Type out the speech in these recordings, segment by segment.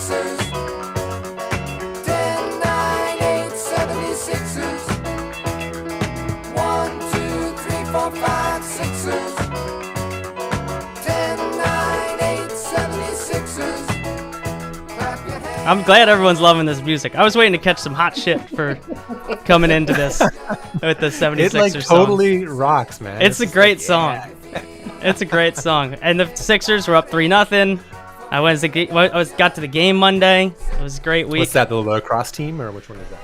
76ers. 10, 9, 8, 76ers. 1, 2, 3, 4, 5, 6ers. 10, 9, 8, 76ers. Clap your hands. I'm glad everyone's loving this music. I was waiting to catch some hot shit for coming into this with the 76ers It like song. totally rocks, man. It's a just great like, song. yeah. It's a great song. And the Sixers were up 3-0. I got to the game Monday. It was a great week. What's that, the lacrosse team, or which one is that?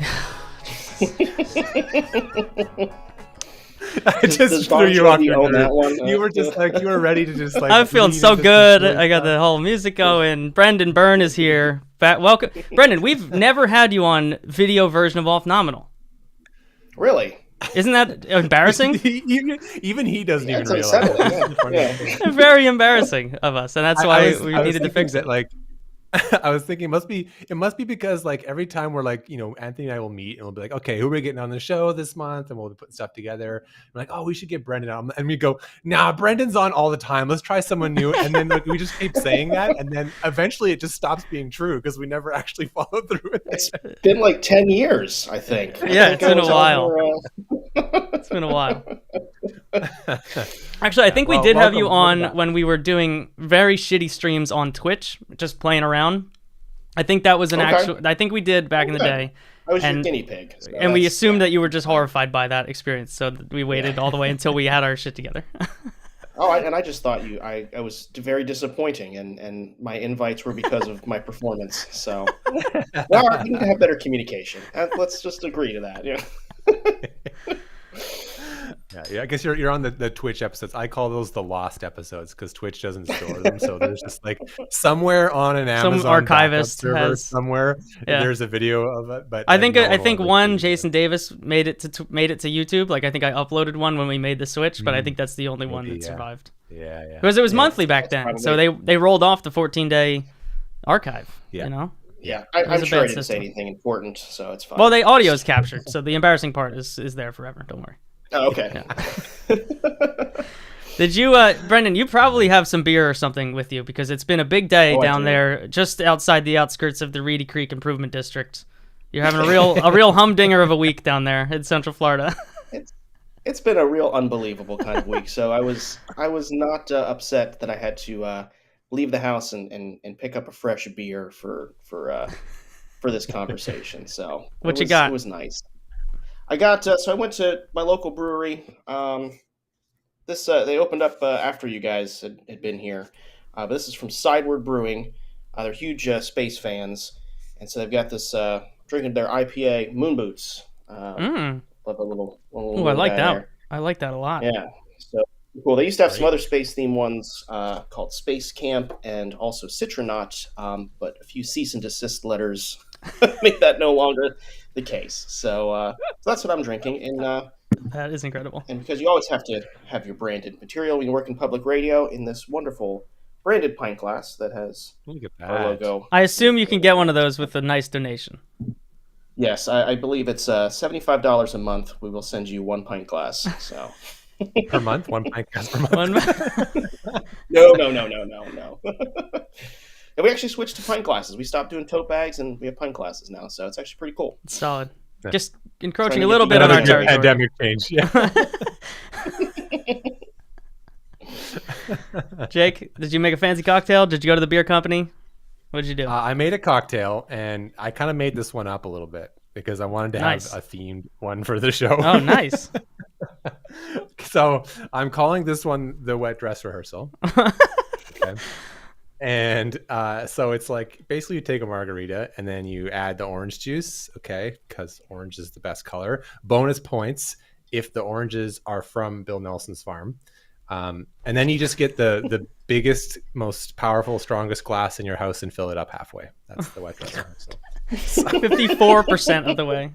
I just threw you off your nerve. You were just like, you were ready to just like. I'm feeling lean so into good. some I got the whole music going. Byrne is here. Welcome, Brendan. We've never had you on video version of Off-Nominal. Really? Isn't that embarrassing? even he doesn't even It's realize. unsettling, yeah. Very embarrassing of us, and that's why we I was needed to thinking fix it. that, like, I was thinking it must be because like every time we're like, Anthony and I will meet and we'll be like, okay, who are we getting on the show this month? And we'll put stuff together. We're like, oh, we should get Brendan on. And we go, nah, Brendan's on all the time. Let's try someone new. And then like, we just keep saying that. And then eventually it just stops being true because we never actually follow through with it. It's been like 10 years, I think. Yeah, I it's think been I a was while. over, It's been a while. Actually, I think we did have you on when we were doing very shitty streams on Twitch, just playing around. I think that was an actual. I think we did back in the day. I was your guinea pig. So And we assumed that you were just horrified by that experience, so we waited all the way until we had our shit together. And I just thought I was very disappointing, and my invites were because of my performance. So well, we need to have better communication. Let's just agree to that. Yeah. Yeah, I guess you're on the Twitch episodes. I call those the lost episodes because Twitch doesn't store them. So there's just like somewhere on an Amazon archivist server has, somewhere. Yeah. There's a video of it. But I think one Jason Davis made it to YouTube. Like I think I uploaded one when we made the switch, but I think that's the only one that survived. Yeah. Because it was monthly back then, so they rolled off the 14-day archive. Yeah. You know. Yeah, It was I'm a sure I bad didn't say system. anything important, so it's fine. Well, the audio is captured, so the embarrassing part is there forever. Don't worry. Oh, okay. Did you, Brendan? You probably have some beer or something with you because it's been a big day down there, just outside the outskirts of the Reedy Creek Improvement District. You're having a real humdinger of a week down there in Central Florida. It's been a real unbelievable kind of week. So I was not upset that I had to leave the house and pick up a fresh beer for this conversation. So What you got? It was nice. I got so I went to my local brewery. They opened up after you guys had been here, but this is from Sideward Brewing. They're huge space fans, and so they've got this drinking their IPA Moon Boots. Love a little. Ooh, I like that. There. I like that a lot. Yeah, so cool. They used to have some other space themed ones called Space Camp and also Citronaut, but a few cease and desist letters made that no longer the case. So that's what I'm drinking, and that is incredible. And because you always have to have your branded material when you work in public radio, in this wonderful branded pint glass that has our logo. I assume you can get one of those with a nice donation. Yes, I believe it's $75 a month. We will send you one pint glass. So per month, one pint glass per month. No. And we actually switched to pint glasses. We stopped doing tote bags, and we have pint glasses now. So it's actually pretty cool. It's solid. Yeah. Just encroaching a little bit on our territory. Pandemic change. Yeah. Jake, did you make a fancy cocktail? Did you go to the beer company? What did you do? I made a cocktail, and I kind of made this one up a little bit because I wanted to have a themed one for the show. Oh, nice. So I'm calling this one the Wet Dress Rehearsal. Okay. And so it's like basically you take a margarita and then you add the orange juice, okay, because orange is the best color. Bonus points if the oranges are from Bill Nelson's farm. And then you just get the biggest, most powerful, strongest glass in your house and fill it up halfway. That's the Wet Dress Rehearsal. 54% of the way.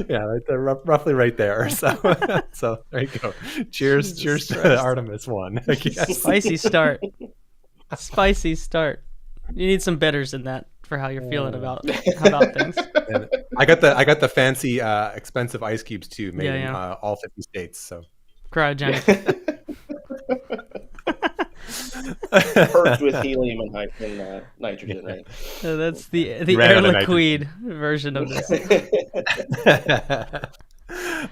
Yeah, right there, roughly right there. So there you go. Cheers to Artemis 1. Spicy start. You need some bitters in that for how you're feeling about things. And I got the fancy, expensive ice cubes too, made in all 50 states. So cryogenic. purged with helium and nitrogen, right? So that's the ran Air out of Liquide version of this.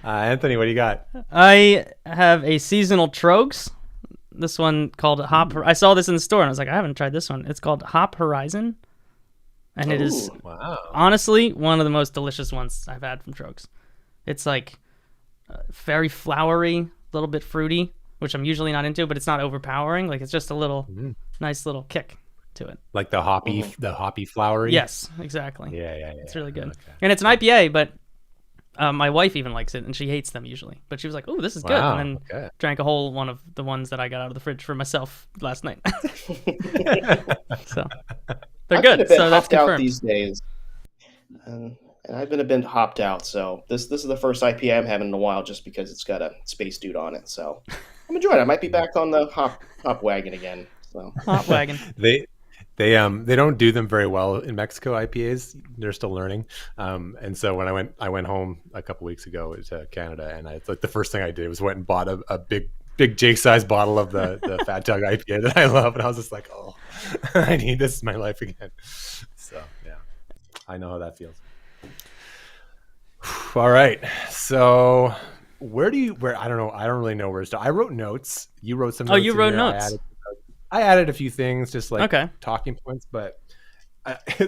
Anthony, what do you got? I have a seasonal Trogs. This one called Hop. I saw this in the store and I was like, I haven't tried this one. It's called Hop Horizon, and it is Wow. honestly one of the most delicious ones I've had from Trogs. It's like very flowery, a little bit fruity, which I'm usually not into, but it's not overpowering. Like it's just a little nice little kick to it. Like the hoppy flowery. Yes, exactly. Yeah. It's really good. Okay. And it's an IPA, but my wife even likes it, and she hates them usually. But she was like, "Oh, this is good," Wow, and then drank a whole one of the ones that I got out of the fridge for myself last night. So they're good. So that's confirmed. Out these days, and I've been a bit hopped out. So this is the first IPA I'm having in a while, just because it's got a space dude on it. So I'm enjoying it. I might be back on the hop wagon again. So hop wagon. They don't do them very well in Mexico, IPAs. They're still learning. And so when I went home a couple weeks ago to Canada, and the first thing I did was went and bought a big Jake-sized bottle of the Fat Tug IPA that I love, and I was just like, oh, I need this in my life again. So yeah, I know how that feels. All right, so where I don't know. I don't really know where to start. I wrote notes. You wrote some. Notes you wrote notes. I added a few things, just like talking points, but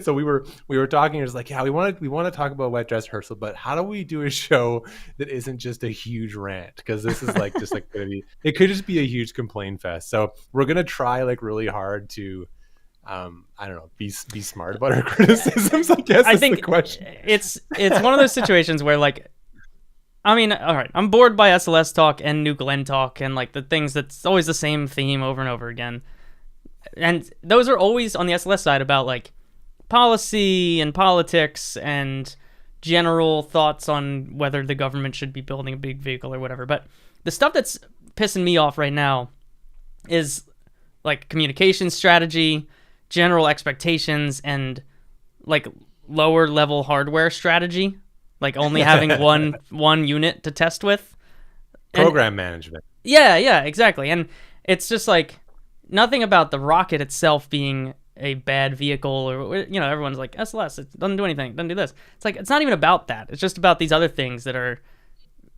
so we were talking. It was like, yeah, we want to talk about wet dress rehearsal, but how do we do a show that isn't just a huge rant? Because this is like just like gonna be, it could just be a huge complaint fest. So we're gonna try like really hard to, I don't know, be smart about our criticisms. I guess I think the question. It's one of those situations where like. I mean, all right, I'm bored by SLS talk and New Glenn talk and like the things that's always the same theme over and over again. And those are always on the SLS side about like policy and politics and general thoughts on whether the government should be building a big vehicle or whatever. But the stuff that's pissing me off right now is like communication strategy, general expectations, and like lower level hardware strategy. Like only having one unit to test with. Program management. Yeah, exactly. And it's just like nothing about the rocket itself being a bad vehicle or, everyone's like, SLS, it doesn't do anything, doesn't do this. It's like, it's not even about that. It's just about these other things that are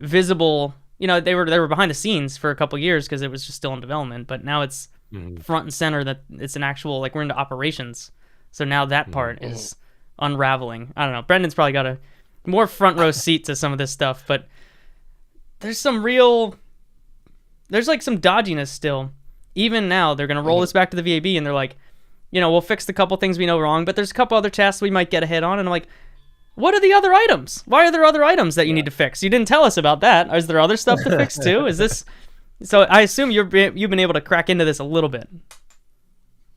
visible. They were behind the scenes for a couple years because it was just still in development, but now it's front and center that it's an actual, like we're into operations. So now that part is unraveling. I don't know. Brendan's probably got a more front row seat to some of this stuff, but there's some dodginess still. Even now, they're going to roll this back to the VAB, and they're like, we'll fix the couple things we know wrong, but there's a couple other tasks we might get ahead on, and I'm like, what are the other items? Why are there other items that you need to fix? You didn't tell us about that. Is there other stuff to fix too? Is this... So I assume you've been able to crack into this a little bit.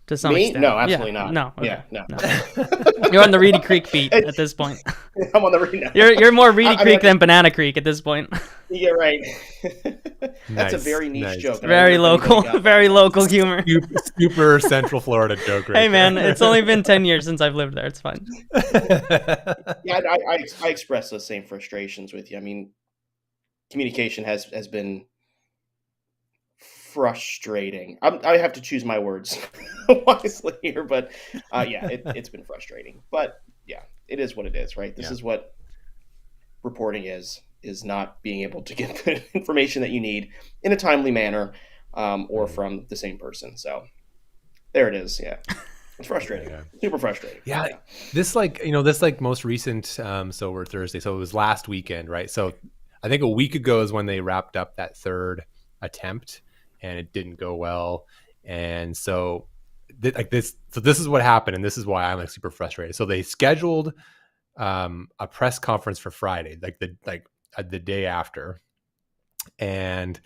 To some extent. No, absolutely not. No. Okay. Yeah, no. You're on the Reedy Creek beat at this point. I'm on the Reedy. You're more Reedy Creek than Banana Creek at this point. Yeah, right. That's a very niche joke. Very local humor. Super Central Florida joke. Right hey man, it's only been 10 years since I've lived there. It's fine. Yeah, I express those same frustrations with you. I mean, communication has been frustrating. I have to choose my words wisely here, but it's been frustrating. But yeah, it is what it is, right? This is what reporting is not being able to get the information that you need in a timely manner, or from the same person. So there it is. Yeah. It's frustrating. Super frustrating. Yeah. This most recent, so we're Thursday. So it was last weekend, right? So I think a week ago is when they wrapped up that third attempt, and it didn't go well. And so this is what happened, and this is why I'm like super frustrated. So they scheduled a press conference for Friday, the day after, and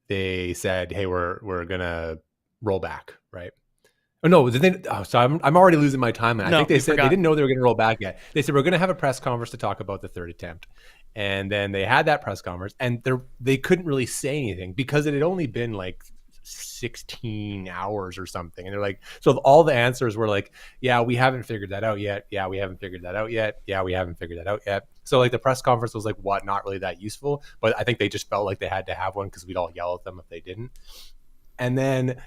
they said, "Hey, we're gonna roll back," right? Oh no! So I'm already losing my time. I think they said they didn't know they were gonna roll back yet. They said we're gonna have a press conference to talk about the third attempt, and then they had that press conference, and they couldn't really say anything because it had only been like 16 hours or something. And they're like, so all the answers were like, yeah, we haven't figured that out yet. Yeah, we haven't figured that out yet. Yeah, we haven't figured that out yet. So like the press conference was like, what? Not really that useful. But I think they just felt like they had to have one because we'd all yell at them if they didn't. And then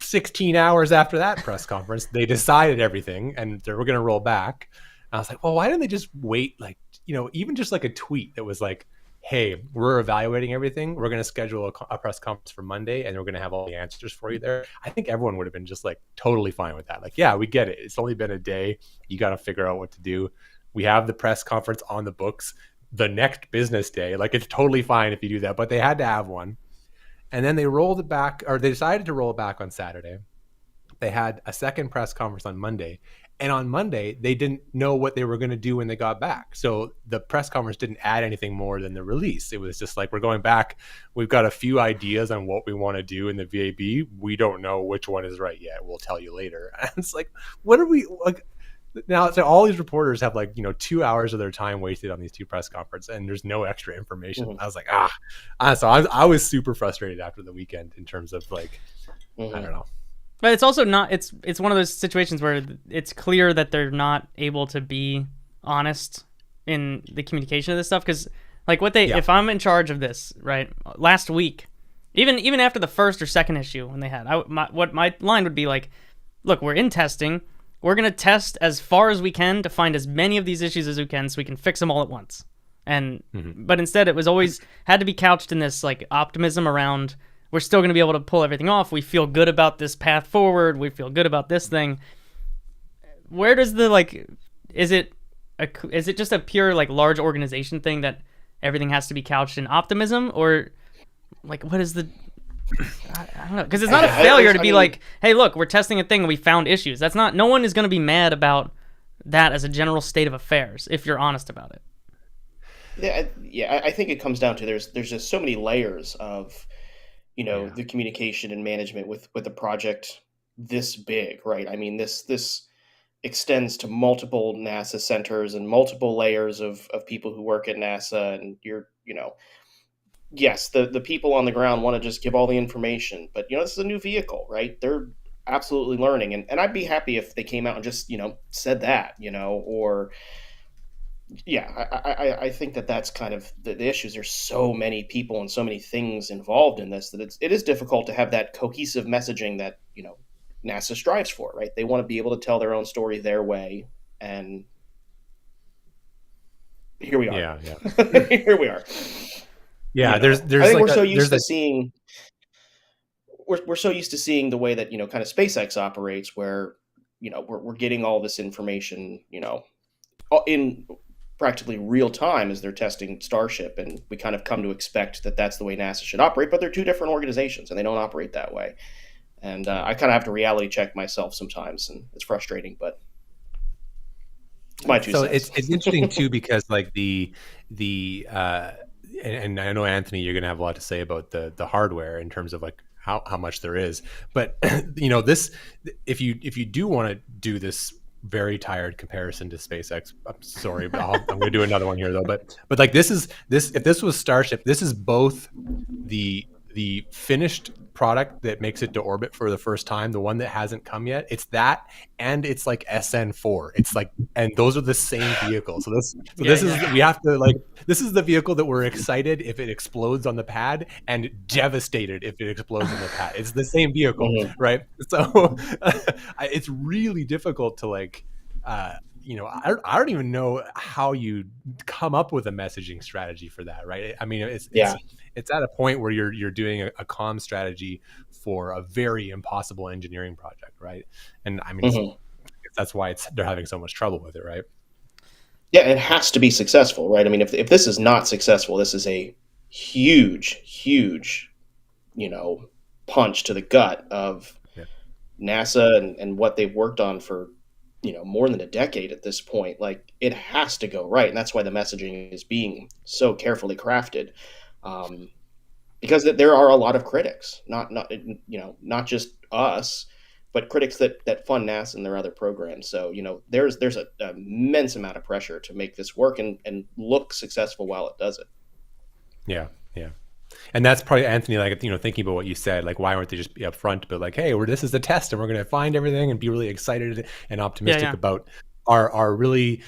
16 hours after that press conference, they decided everything and they were going to roll back. And I was like, well, why didn't they just wait? Like, even just like a tweet that was like, hey, we're evaluating everything. We're going to schedule a press conference for Monday and we're going to have all the answers for you there. I think everyone would have been just like totally fine with that. Like, yeah, we get it. It's only been a day. You got to figure out what to do. We have the press conference on the books the next business day. Like, it's totally fine if you do that, but they had to have one. And then they rolled it back, or they decided to roll it back on Saturday. They had a second press conference on Monday. And on Monday, they didn't know what they were going to do when they got back. So the press conference didn't add anything more than the release. It was just like, we're going back. We've got a few ideas on what we want to do in the VAB. We don't know which one is right yet. We'll tell you later. And it's like, what are we like? Now, so all these reporters have 2 hours of their time wasted on these two press conferences, and there's no extra information. Mm-hmm. I was like, so I was super frustrated after the weekend in terms of I don't know. But it's also not. It's one of those situations where it's clear that they're not able to be honest in the communication of this stuff. Because if I'm in charge of this, right? Last week, even after the first or second issue when they had, my line would be like, look, we're in testing. We're going to test as far as we can to find as many of these issues as we can so we can fix them all at once. But instead it was always had to be couched in this optimism around we're still going to be able to pull everything off. We feel good about this path forward. We feel good about this thing. Where does is it just a pure large organization thing that everything has to be couched in optimism, or what is the I don't know, because it's not a failure to be hey, look, we're testing a thing and we found issues. That's not. No one is going to be mad about that as a general state of affairs if you're honest about it. Yeah. I think it comes down to there's just so many layers of the communication and management with a project this big, right? I mean, this extends to multiple NASA centers and multiple layers of people who work at NASA, and yes, the people on the ground want to just give all the information, but this is a new vehicle, right? They're absolutely learning, and I'd be happy if they came out and just said that, or I think that's kind of the issues. There's so many people and so many things involved in this that it is difficult to have that cohesive messaging that NASA strives for, right? They want to be able to tell their own story their way, and here we are. Yeah. Here we are. Yeah, there's. I think we're so used to seeing. We're so used to seeing the way that kind of SpaceX operates, where we're getting all this information in practically real time as they're testing Starship, and we kind of come to expect that that's the way NASA should operate. But they're two different organizations, and they don't operate that way. And I kind of have to reality check myself sometimes, and it's frustrating, but it's my 2 cents. It's interesting too, because and I know, Anthony, you're going to have a lot to say about the hardware in terms of how much there is. But this, if you do want to do this very tired comparison to SpaceX, I'm sorry, but I'm going to do another one here though. But this if this was Starship, this is both the finished product that makes it to orbit for the first time, the one that hasn't come yet. It's that, and it's SN4. It's and those are the same vehicle. So this is we have to this is the vehicle that we're excited if it explodes on the pad, and devastated if it explodes on the pad. It's the same vehicle, right? So it's really difficult to I don't even know how you come up with a messaging strategy for that, right? I mean, it's at a point where you're doing a comm strategy for a very impossible engineering project, right? And I mean, that's why they're having so much trouble with it, right? Yeah, it has to be successful, right? I mean, if this is not successful, this is a huge, punch to the gut of NASA and what they've worked on for more than a decade at this point. It has to go right, and that's why the messaging is being so carefully crafted, because there are a lot of critics, not just us, but critics that fund NASA and their other programs. So there's an immense amount of pressure to make this work and look successful while it does it. Yeah. And that's probably, Anthony, thinking about what you said, why weren't they just be upfront, but hey, this is the test, and we're going to find everything and be really excited and optimistic about our really,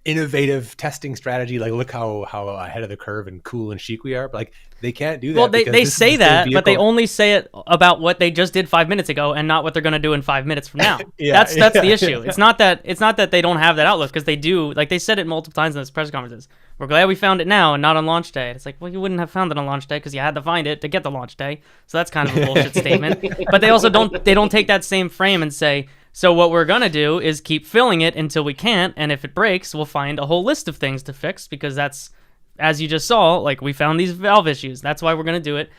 innovative testing strategy. Like, look how ahead of the curve and cool and chic we are. But like, they can't do that. Well, because they this is say the same that, but they vehicle. only say it about what they just did 5 minutes ago and not what they're going to do in 5 minutes from now. Yeah, That's the yeah, issue. yeah. It's not that they don't have that outlook, because they do. Like, they said it multiple times in those press conferences. We're glad we found it now and not on launch day. It's like, well, you wouldn't have found it on launch day because you had to find it to get the launch day. So that's kind of a bullshit statement. But they also don't take that same frame and say, so what we're going to do is keep filling it until we can't, and if it breaks, we'll find a whole list of things to fix, because that's, as you just saw, like, we found these valve issues. That's why we're going to do it.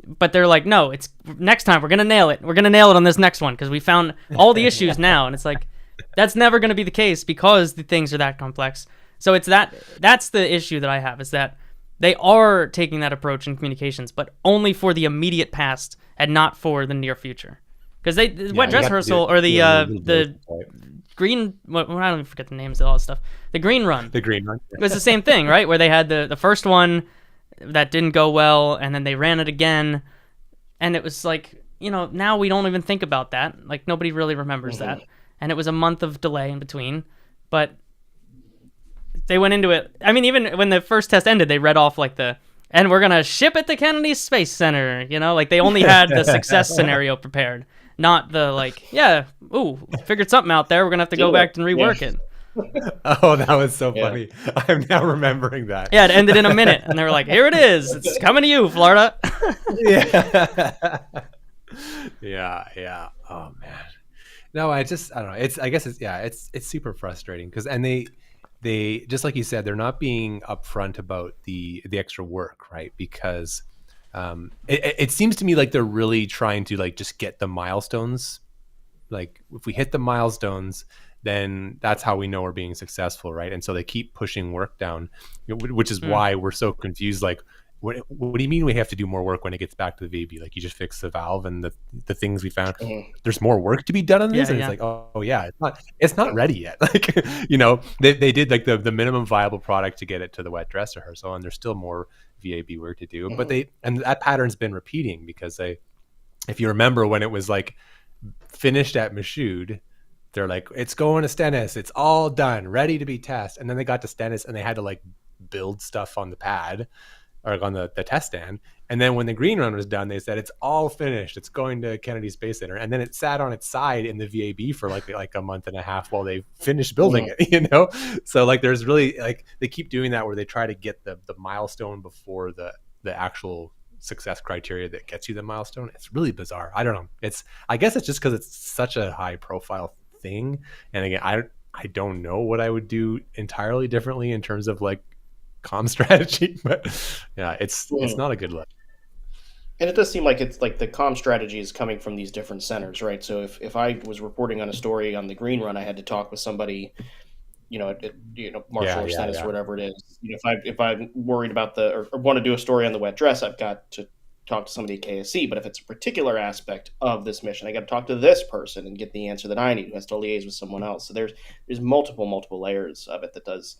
But they're like, no, it's next time we're going to nail it. We're going to nail it on this next one because we found all the issues now. And it's like, that's never going to be the case because the things are that complex. So that's the issue that I have, is that they are taking that approach in communications, but only for the immediate past and not for the near future. Because wet dress rehearsal, or the green, well, I don't even forget the names of all this stuff. The green run. The green run. It was the same thing, right? Where they had the first one that didn't go well, and then they ran it again, and it was like, now we don't even think about that. Like, nobody really remembers that. And it was a month of delay in between, but they went into it. I mean, even when the first test ended, they read off like and we're gonna ship it to Kennedy Space Center. Like, they only had the success scenario prepared, not the figured something out there. We're gonna have to go back and rework it. Oh, that was so funny. I'm now remembering that. Yeah, it ended in a minute, and they were like, "Here it is. It's coming to you, Florida." Yeah. Oh man. No, I don't know. I guess it's super frustrating because, and they just like you said, they're not being upfront about the extra work, right? Because it seems to me like they're really trying to like just get the milestones. Like, if we hit the milestones, then that's how we know we're being successful, right? And so they keep pushing work down, which is why we're so confused. Like, what do you mean we have to do more work when it gets back to the VB? Like, you just fix the valve and the things we found. There's more work to be done on this, and it's like, oh yeah, it's not ready yet. Like, they did like the minimum viable product to get it to the wet dress rehearsal, and there's still more VAB work to do. But and that pattern's been repeating, because if you remember when it was like finished at Michoud, they're like, it's going to Stennis, it's all done, ready to be tested. And then they got to Stennis and they had to like build stuff on the pad or on the test stand. And then when the green run was done, they said it's all finished, it's going to Kennedy Space Center. And then it sat on its side in the VAB for like a month and a half while they finished building it, So like, there's really like, they keep doing that where they try to get the milestone before the actual success criteria that gets you the milestone. It's really bizarre. I don't know. I guess it's just because it's such a high profile thing. And again, I don't know what I would do entirely differently in terms of like comm strategy, but yeah, it's not a good look. And it does seem like it's like the comm strategy is coming from these different centers, right? So if I was reporting on a story on the green run, I had to talk with somebody, Marshall or Stennis, whatever it is. If I'm worried about or want to do a story on the wet dress, I've got to talk to somebody at KSC. But if it's a particular aspect of this mission, I got to talk to this person and get the answer that I need, who has to liaise with someone else. So there's multiple layers of it that does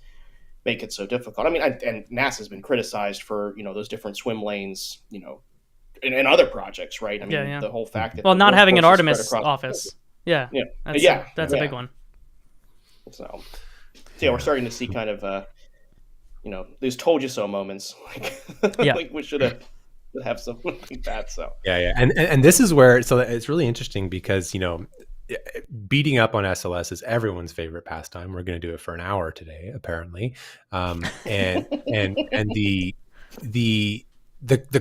make it so difficult. I mean, and NASA's been criticized for those different swim lanes, in other projects, right? I mean, the whole fact that not having an Artemis office, that's a big one. So yeah, we're starting to see kind of these told you so moments. Like we should have something like that. So and this is where, so it's really interesting because beating up on SLS is everyone's favorite pastime. We're going to do it for an hour today, apparently, and the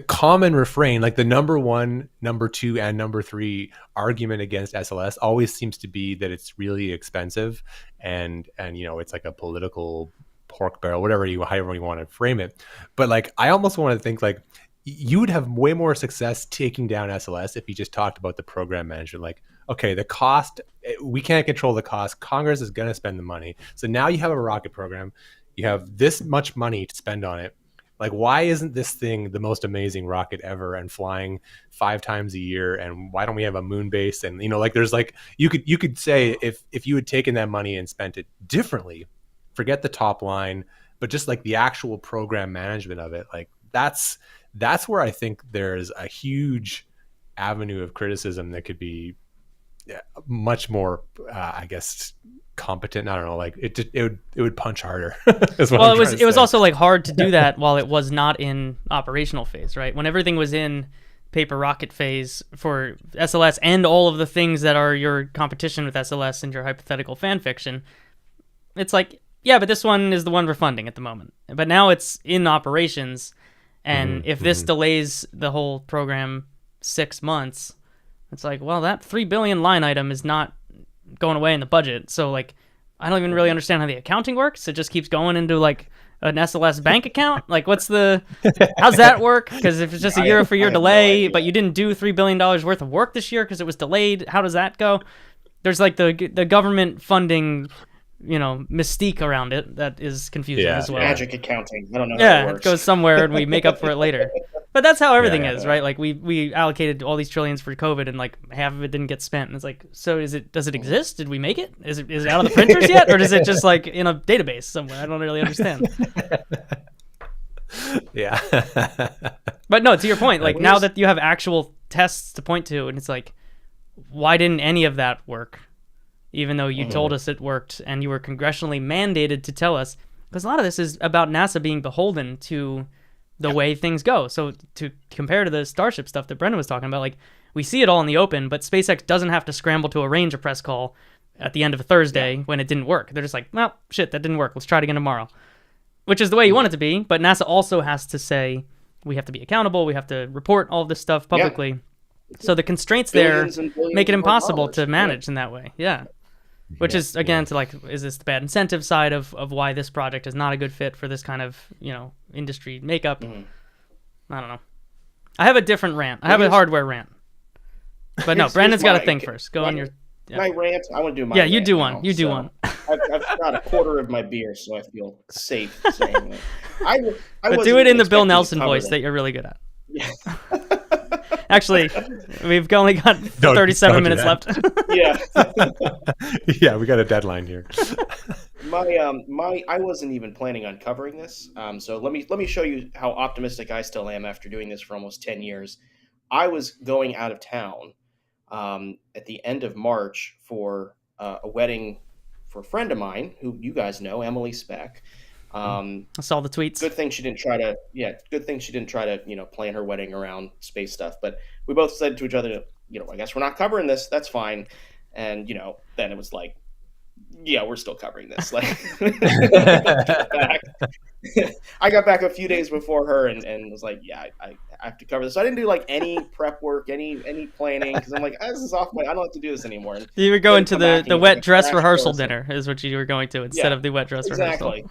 common refrain, like the number one, number two, and number three argument against SLS always seems to be that it's really expensive and it's like a political pork barrel, however you want to frame it. But like, I almost want to think like you would have way more success taking down SLS if you just talked about the program management. Like, okay, the cost, we can't control the cost. Congress is going to spend the money. So now you have a rocket program. You have this much money to spend on it. Like, why isn't this thing the most amazing rocket ever and flying 5 times a year? And why don't we have a moon base? And, like, there's like, you could say if you had taken that money and spent it differently, forget the top line, but just like the actual program management of it, like that's where I think there's a huge avenue of criticism that could be much more, I guess, competent. I don't know, like it would punch harder. Is what Well, I'm it was trying to say. also like hard to do that while it was not in operational phase, right? When everything was in paper rocket phase for SLS and all of the things that are your competition with SLS and your hypothetical fan fiction, it's like, yeah, but this one is the one we're funding at the moment. But now it's in operations, and if this delays the whole program 6 months, it's like, well, that $3 billion line item is not going away in the budget. So like, I don't even really understand how the accounting works. It just keeps going into like an SLS bank account. Like, how's that work? Because if it's just a year-for-year delay, but you didn't do $3 billion worth of work this year because it was delayed, how does that go? There's like the government funding, mystique around it that is confusing as well. Magic accounting. I don't know. Yeah, how it it works. goes somewhere and we make up for it later. But that's how everything is, right? Like we allocated all these trillions for COVID, and like half of it didn't get spent. And it's like, so does it exist? Did we make it? Is it out of the printers yet, or is it just like in a database somewhere? I don't really understand. Yeah. But no, to your point, like now that you have actual tests to point to, and it's like, why didn't any of that work? Even though you told us it worked, and you were congressionally mandated to tell us, because a lot of this is about NASA being beholden to the way things go. So to compare to the Starship stuff that Brendan was talking about, like we see it all in the open, but SpaceX doesn't have to scramble to arrange a press call at the end of a Thursday when it didn't work. They're just like, well, shit, that didn't work. Let's try it again tomorrow, which is the way you want it to be. But NASA also has to say, we have to be accountable. We have to report all this stuff publicly. Yeah. So the constraints there make it impossible to manage in that way. Yeah. Which is, again, to like, is this the bad incentive side of why this project is not a good fit for this kind of, industry makeup? I don't know. I have a different rant. I have a hardware rant. But no, Brandon's got to think first. Go on your... Yeah. My rant? I want to do my Yeah, you rant do now, one. You do one. I've got a quarter of my beer, so I feel safe saying it. But do it in the Bill Nelson voice that you're really good at. Yeah. Actually, we've only got 37 minutes left. Yeah. Yeah, we got a deadline here. I wasn't even planning on covering this. So let me show you how optimistic I still am after doing this for almost 10 years. I was going out of town at the end of March for a wedding for a friend of mine who you guys know, Emily Speck. I saw the tweets. Good thing she didn't try to, plan her wedding around space stuff. But we both said to each other, I guess we're not covering this. That's fine. And, then it was like, yeah, we're still covering this. Like, I got back a few days before her and was like, yeah, I have to cover this. So I didn't do like any prep work, any planning, because I'm like, this is off I don't have to do this anymore. And you were going to the wet dress rehearsal dinner is what you were going to instead of the wet dress rehearsal. Exactly.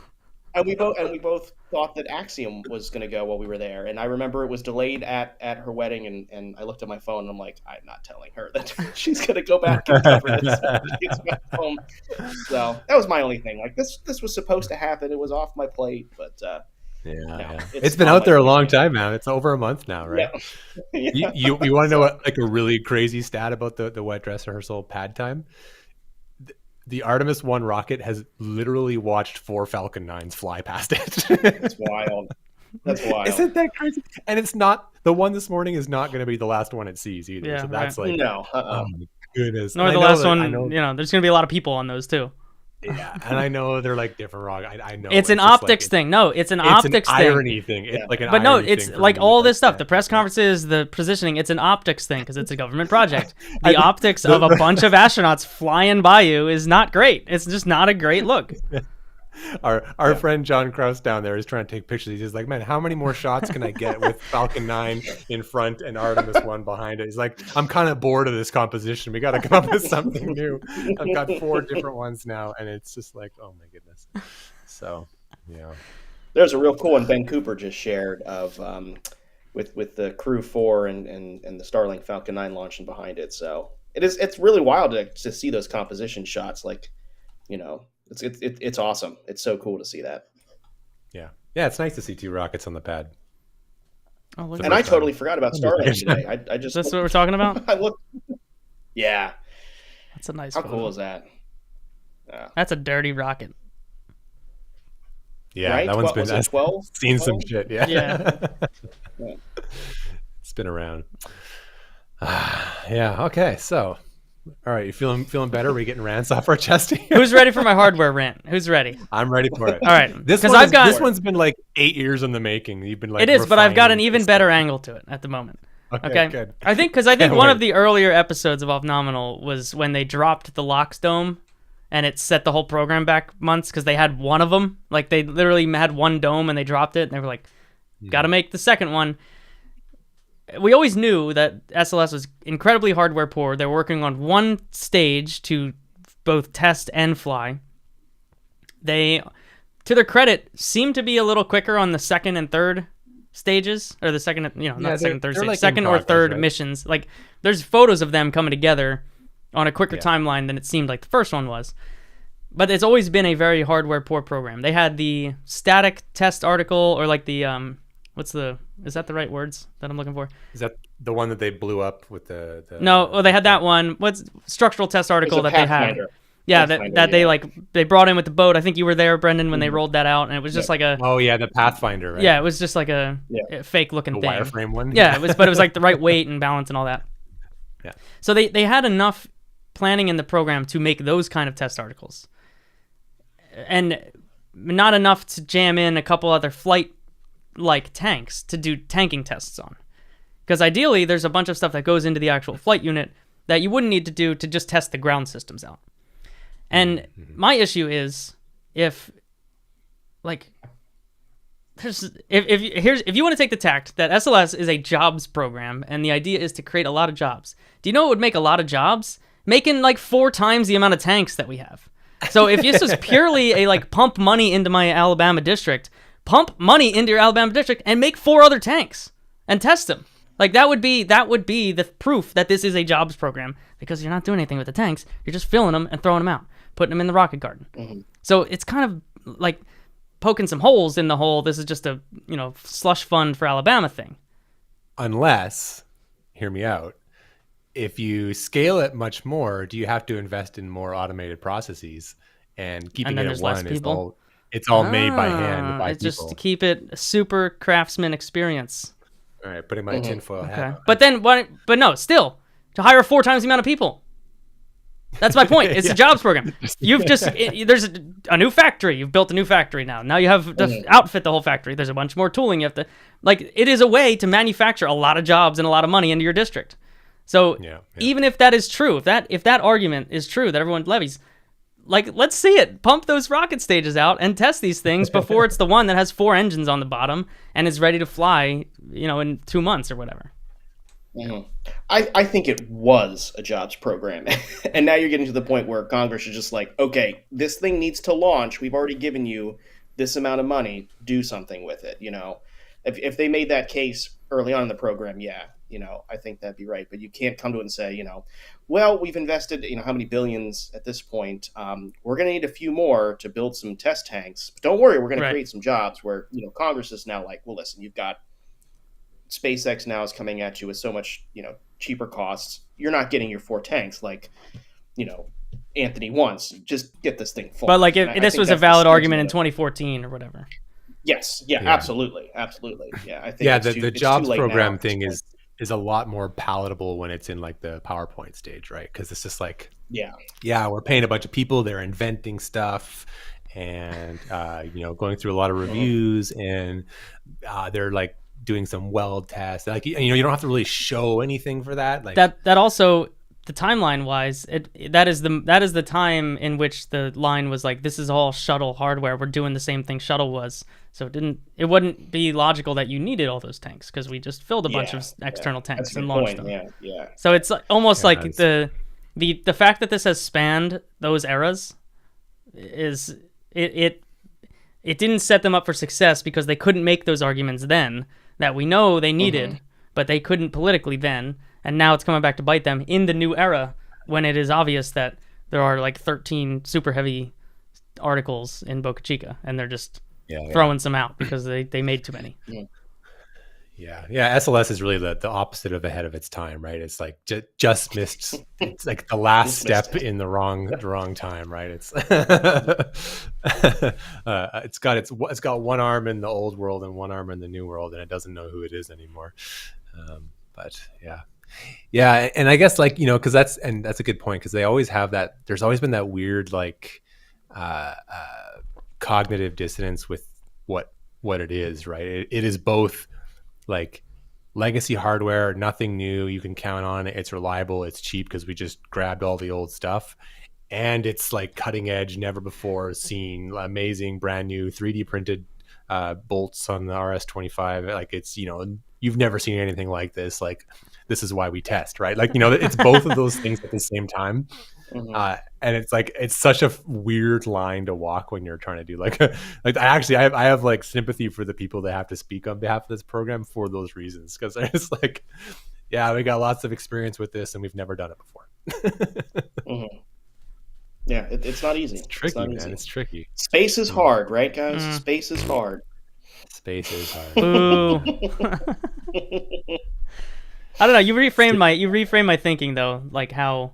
And we both thought that Axiom was going to go while we were there. And I remember it was delayed at her wedding, and I looked at my phone and I'm like, I'm not telling her that she's going to go back and cover this when she gets back home. So that was my only thing. Like this was supposed to happen. It was off my plate, but it's been out there a long time now. It's over a month now, right? Yeah. You want to know what, like a really crazy stat about the wet dress rehearsal pad time? The Artemis 1 rocket has literally watched 4 Falcon 9s fly past it. That's wild. That's wild. Isn't that crazy? And it's not, the one this morning is not going to be the last one it sees either. Yeah, so that's right. like, no. Oh my goodness. Nor the last one, there's going to be a lot of people on those too. Yeah, and I know they're like different rockets. I know. It's an optics thing. No, it's an optics thing. Irony thing. It's like an but no, irony it's thing like me, all this stuff. The press conferences, the positioning. It's an optics thing because it's a government project. The optics of a bunch of astronauts flying by you is not great. It's just not a great look. Our friend John Krause down there is trying to take pictures. He's like, man, how many more shots can I get with Falcon 9 in front and Artemis 1 behind it? He's like, I'm kind of bored of this composition. We got to come up with something new. I've got 4 different ones now, and it's just like, oh my goodness. So, yeah. There's a real cool one Ben Cooper just shared of with the Crew 4 and the Starlink Falcon 9 launching behind it. So it's really wild to see those composition shots. Like, it's awesome. It's so cool to see that. Yeah, it's nice to see 2 rockets on the pad. Oh, and I totally forgot about Starlink today. I just that's what we're talking about. I looked. Yeah, that's a nice. How photo. cool is that? That's a dirty rocket. Yeah, right? that one's been 12? Seen some shit. Yeah. Yeah. It's been around. Yeah. Okay. So All right, you feeling better? We're getting rants off our chest here. Who's ready for my hardware rant? Who's ready? I'm ready for it. All right, This one's been like 8 years in the making. You've been like it is, but I've got an refining even this better stuff. angle to it at the moment. Okay, good. I think one of the earlier episodes of Off-Nominal was when they dropped the Locks Dome, and it set the whole program back months because they had one of them. Like they literally had one dome and they dropped it, and they were like, "Got to make the second one." We always knew that SLS was incredibly hardware poor. They're working on one stage to both test and fly. They, to their credit, seem to be a little quicker on the second and third stages, or the second, not second, third stage, like second or third missions. Like, there's photos of them coming together on a quicker timeline than it seemed like the first one was. But it's always been a very hardware poor program. They had the static test article, or like the is that the right words that I'm looking for? Is that the one that they blew up with the No, well, they had that one. What's structural test article that they had? Yeah, that they brought in with the boat. I think you were there, Brendan, when they rolled that out, and it was just like a the Pathfinder, right? Yeah, it was just like a fake looking thing. Wireframe one. Yeah, but it was like the right weight and balance and all that. Yeah. So they had enough planning in the program to make those kind of test articles, and not enough to jam in a couple other flight-like tanks to do tanking tests on. Because ideally, there's a bunch of stuff that goes into the actual flight unit that you wouldn't need to do to just test the ground systems out. And my issue is if you want to take the tact that SLS is a jobs program and the idea is to create a lot of jobs. Do you know what would make a lot of jobs? Making like 4 times the amount of tanks that we have. So if this was purely a pump money into my Alabama district, pump money into your Alabama district and make 4 other tanks and test them. Like that would be the proof that this is a jobs program, because you're not doing anything with the tanks. You're just filling them and throwing them out, putting them in the rocket garden. Mm-hmm. So it's kind of like poking some holes in the hole. This is just a slush fund for Alabama thing. Unless, hear me out, if you scale it much more, do you have to invest in more automated processes? And keeping it at one it's all made by hand by it's people. Just to keep it a super craftsman experience. All right, putting my tinfoil hat on. But no, still, to hire 4 times the amount of people. That's my point. It's a jobs program. You've there's a new factory. You've built a new factory now. Now you have to outfit the whole factory. There's a bunch more tooling you have to, it is a way to manufacture a lot of jobs and a lot of money into your district. So even if that is true, if that argument is true that everyone levies, let's see it. Pump those rocket stages out and test these things before it's the one that has 4 engines on the bottom and is ready to fly, in 2 months or whatever. Mm-hmm. I think it was a jobs program. And now you're getting to the point where Congress is just like, okay, this thing needs to launch. We've already given you this amount of money. Do something with it. If they made that case early on in the program, I think that'd be right. But you can't come to it and say, well, we've invested, how many billions at this point. We're going to need a few more to build some test tanks. But don't worry, we're going to create some jobs where, Congress is now like, well, listen, you've got SpaceX now is coming at you with so much, cheaper costs. You're not getting your 4 tanks like, Anthony wants. Just get this thing full. But if this was a valid argument in 2014 or whatever. Yes. Yeah. Absolutely. Yeah. I think the jobs program thing is a lot more palatable when it's in the PowerPoint stage, right? Because it's just we're paying a bunch of people, they're inventing stuff and going through a lot of reviews, and they're doing some weld tests. You don't have to really show anything for that. That also, the timeline wise, that is the time in which the line was this is all shuttle hardware. We're doing the same thing shuttle was. So it wouldn't be logical that you needed all those tanks, because we just filled a bunch of external tanks and launched them. Yeah. So it's almost the fact that this has spanned those eras is it didn't set them up for success, because they couldn't make those arguments then that we know they needed, but they couldn't politically then, and now it's coming back to bite them in the new era when it is obvious that there are 13 super heavy articles in Boca Chica, and they're just throwing some out because they made too many. Yeah. SLS is really the opposite of ahead of its time, right? It's just missed. It's the last step in the wrong time, right? It's it's got one arm in the old world and one arm in the new world, and it doesn't know who it is anymore. But yeah, Yeah, and I guess like because that's a good point because they always have that. There's always been that weird like cognitive dissonance with what it is, right? It is both like legacy hardware, nothing new. You can count on it. It's reliable. It's cheap because we just grabbed all the old stuff, and it's like cutting edge, never before seen, amazing, brand new 3D printed bolts on the RS-25. Like it's you've never seen anything like this. Like this is why we test, right? Like it's both of those things at the same time. Mhm. And it's like it's such a weird line to walk when you're trying to do like I have like sympathy for the people that have to speak on behalf of this program for those reasons because it's like yeah, we got lots of experience with this and we've never done it before. Mhm. Yeah, it's not easy. It's tricky, not man. easy. It's tricky. Space is hard, right, guys? Space is hard. Space is hard. Boo. I don't know. You reframed my thinking though, like how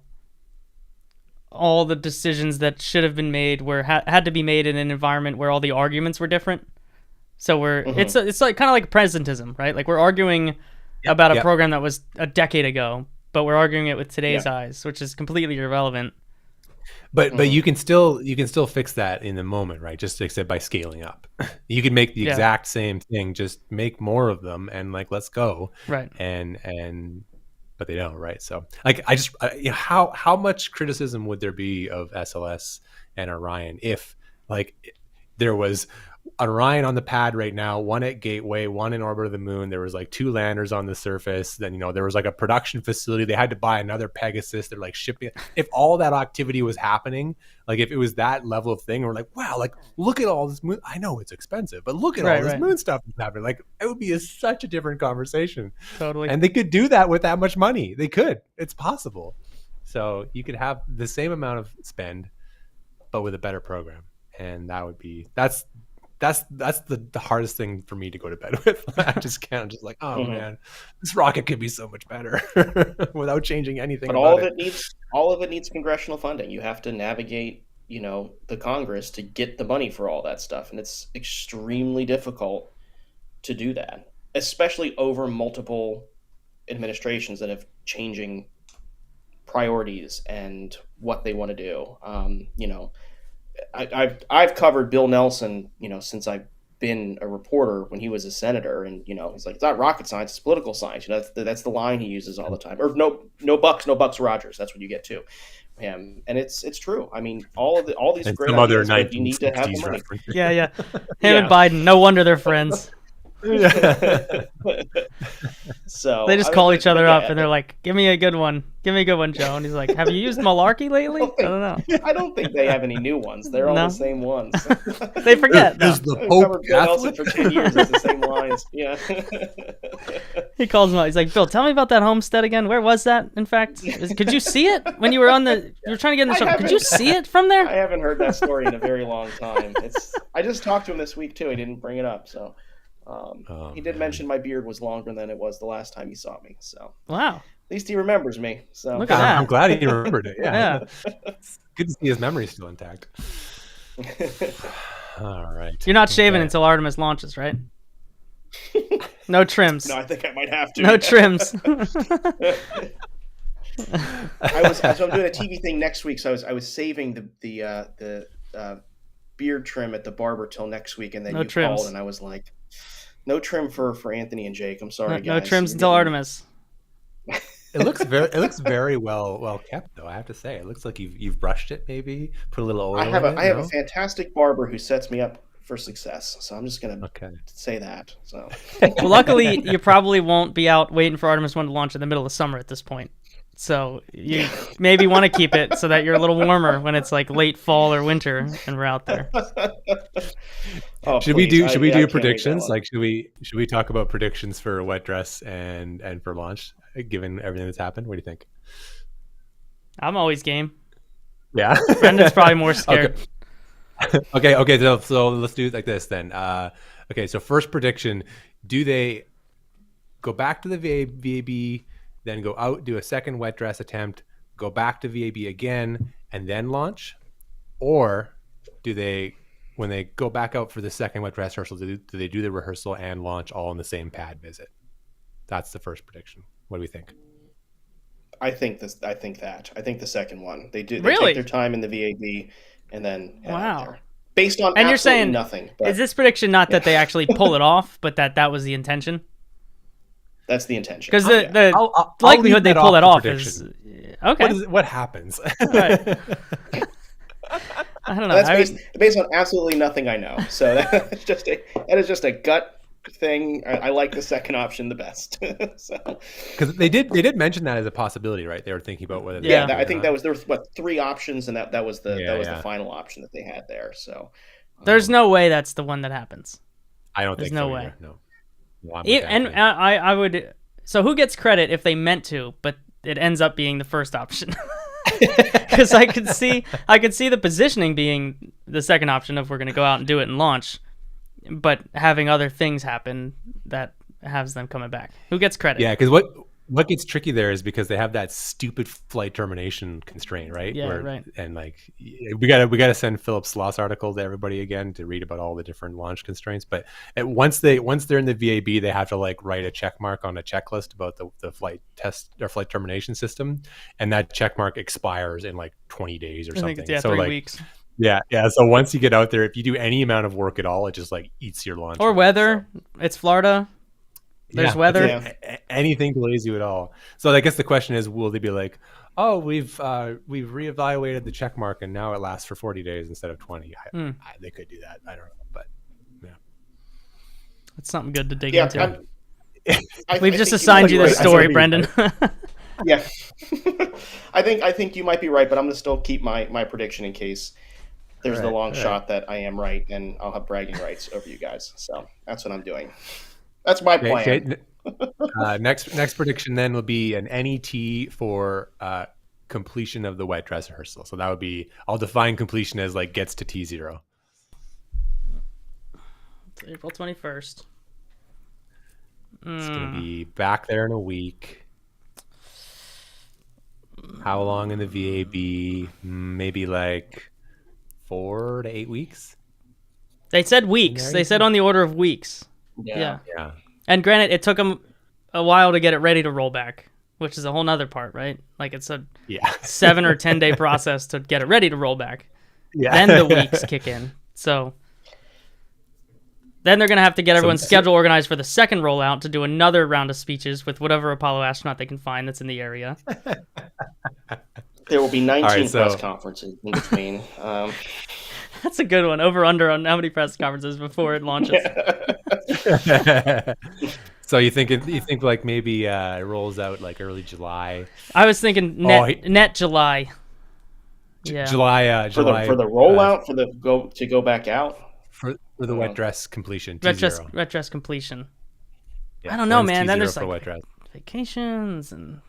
all the decisions that should have been made had to be made in an environment where all the arguments were different. So it's like kind of like presentism, right? Like we're arguing about a program that was a decade ago, but we're arguing it with today's eyes, which is completely irrelevant. But you can still fix that in the moment, right? Just except by scaling up. You can make the exact same thing, just make more of them and like let's go. Right. And but they don't, right? So like how much criticism would there be of SLS and Orion if like there was Orion on the pad right now, one at Gateway, one in orbit of the moon. There was like 2 landers on the surface. Then, there was like a production facility. They had to buy another Pegasus. They're like shipping. If all that activity was happening, like if it was that level of thing, we're like, wow, like look at all this moon. I know it's expensive, but look at all this moon stuff that's happening. Like it would be such a different conversation. Totally. And they could do that with that much money. They could. It's possible. So you could have the same amount of spend, but with a better program. And that would be, that's the hardest thing for me to go to bed with. I just can't. I'm just like, oh man, this rocket could be so much better without changing anything. But all of it needs congressional funding. You have to navigate, the Congress to get the money for all that stuff, and it's extremely difficult to do that, especially over multiple administrations that have changing priorities and what they want to do. I've covered Bill Nelson, since I've been a reporter when he was a senator, and he's like, it's not rocket science, it's political science. That's the line he uses all the time. Or no bucks Rogers. That's what you get to him, and it's true. I mean, all these and great some other ideas, but you need to have the money. references. Yeah. Him and Biden, no wonder they're friends. So they just call each other up and they're like, give me a good one, Joe. And he's like, have you used Malarkey lately? I don't know. I don't think they have any new ones. They're all the same ones. They forget. Is the Pope Catholic? For 10 years, it's the same lines. Yeah. He calls him out. He's like, Bill, tell me about that homestead again. Where was that? In fact, could you see it when you were you were trying to get in the show? Could you see it from there? I haven't heard that story in a very long time. I just talked to him this week too. He didn't bring it up, so. He did mention my beard was longer than it was the last time he saw me. So wow, at least he remembers me. So look at that. I'm glad he remembered it. Yeah. It's good to see his memory still intact. All right. You're not shaving until Artemis launches, right? No trims. No, I think I might have to. No trims. I'm doing a TV thing next week, so I was saving the beard trim at the barber till next week, and then you called, and I was like, no trim for Anthony and Jake. I'm sorry, guys. No trims until Artemis. It looks very well kept, though. I have to say, it looks like you've brushed it, maybe put a little oil. I have a fantastic barber who sets me up for success. So I'm just gonna say that. So well, luckily you probably won't be out waiting for Artemis 1 to launch in the middle of summer at this point. So you maybe want to keep it so that you're a little warmer when it's like late fall or winter and we're out there. Should we do predictions? Like should we talk about predictions for wet dress and for launch, given everything that's happened? What do you think? I'm always game. Yeah. Brendan's probably more scared. Okay. So let's do it like this then. Okay. So first prediction: do they go back to the VAB? Then go out, do a second wet dress attempt, go back to VAB again, and then launch? Or do they, when they go back out for the second wet dress rehearsal, do they do the rehearsal and launch all in the same pad visit? That's the first prediction. What do we think? I think this. I think the second one. They Really? take their time in the VAB and then head out Wow. there. Based on And you're absolutely saying nothing. But is this prediction not that they actually pull it off, but that was the intention? that's the intention. Because Yeah. the I'll likelihood leave they pull that it off off the is okay. What happens? Right. I don't know. That's based on absolutely nothing I know. So that is just a gut thing. I like the second option the best. So Because they did mention that as a possibility, right? They were thinking about whether. Yeah. I think there was 3 options, and that was the Yeah. the final option that they had there. So There's no way that's the one that happens. I don't There's think no so way. either. No. Well, I'm And mechanically- I would. So who gets credit if they meant to, but it ends up being the first option? Because I could see the positioning being the second option if we're going to go out and do it and launch, but having other things happen that has them coming back. Who gets credit? Yeah, because what gets tricky there is because they have that stupid flight termination constraint, right? Yeah, right. And like we gotta send Philip Sloss article to everybody again to read about all the different launch constraints. But once they're in the VAB, they have to like write a check mark on a checklist about the flight test or flight termination system, and that check mark expires in like 20 days or I think something. it's 3 weeks. Yeah. So once you get out there, if you do any amount of work at all, it just like eats your lunch. Or weather. It's Florida. There's weather. Anything delays you at all. So I guess the question is, will they be like, oh, we've reevaluated the check mark and now it lasts for 40 days instead of 20. They could do that. I don't know, but yeah, It's something good to dig yeah, into. I We've think just you assigned might you be this right. story, Brendan. Yeah, I think you might be right, but I'm gonna still keep my prediction in case there's the long shot that I am right, and I'll have bragging rights over you guys. So that's what I'm doing. That's my plan. Okay. Next prediction then will be an NET for completion of the wet dress rehearsal. So that would be, I'll define completion as like gets to T0. It's April 21st. It's gonna be back there in a week. How long in the VAB? Maybe like 4 to 8 weeks. They said weeks. They said on the order of weeks. Yeah. And granted, it took them a while to get it ready to roll back, which is a whole nother part, right? Like it's a 7 or 10 day process to get it ready to roll back. Yeah. Then the weeks kick in. So then they're going to have to get everyone's schedule organized for the second rollout to do another round of speeches with whatever Apollo astronaut they can find that's in the area. There will be 19 right, press conferences in between. That's a good one. Over under on how many press conferences before it launches. So you think like maybe it rolls out like early July? I was thinking net July. Yeah. July for the rollout to go back out for the wet dress completion. Wet dress completion. Yeah, I don't know, when's man. T0 Then there's for like wet dress? vacations and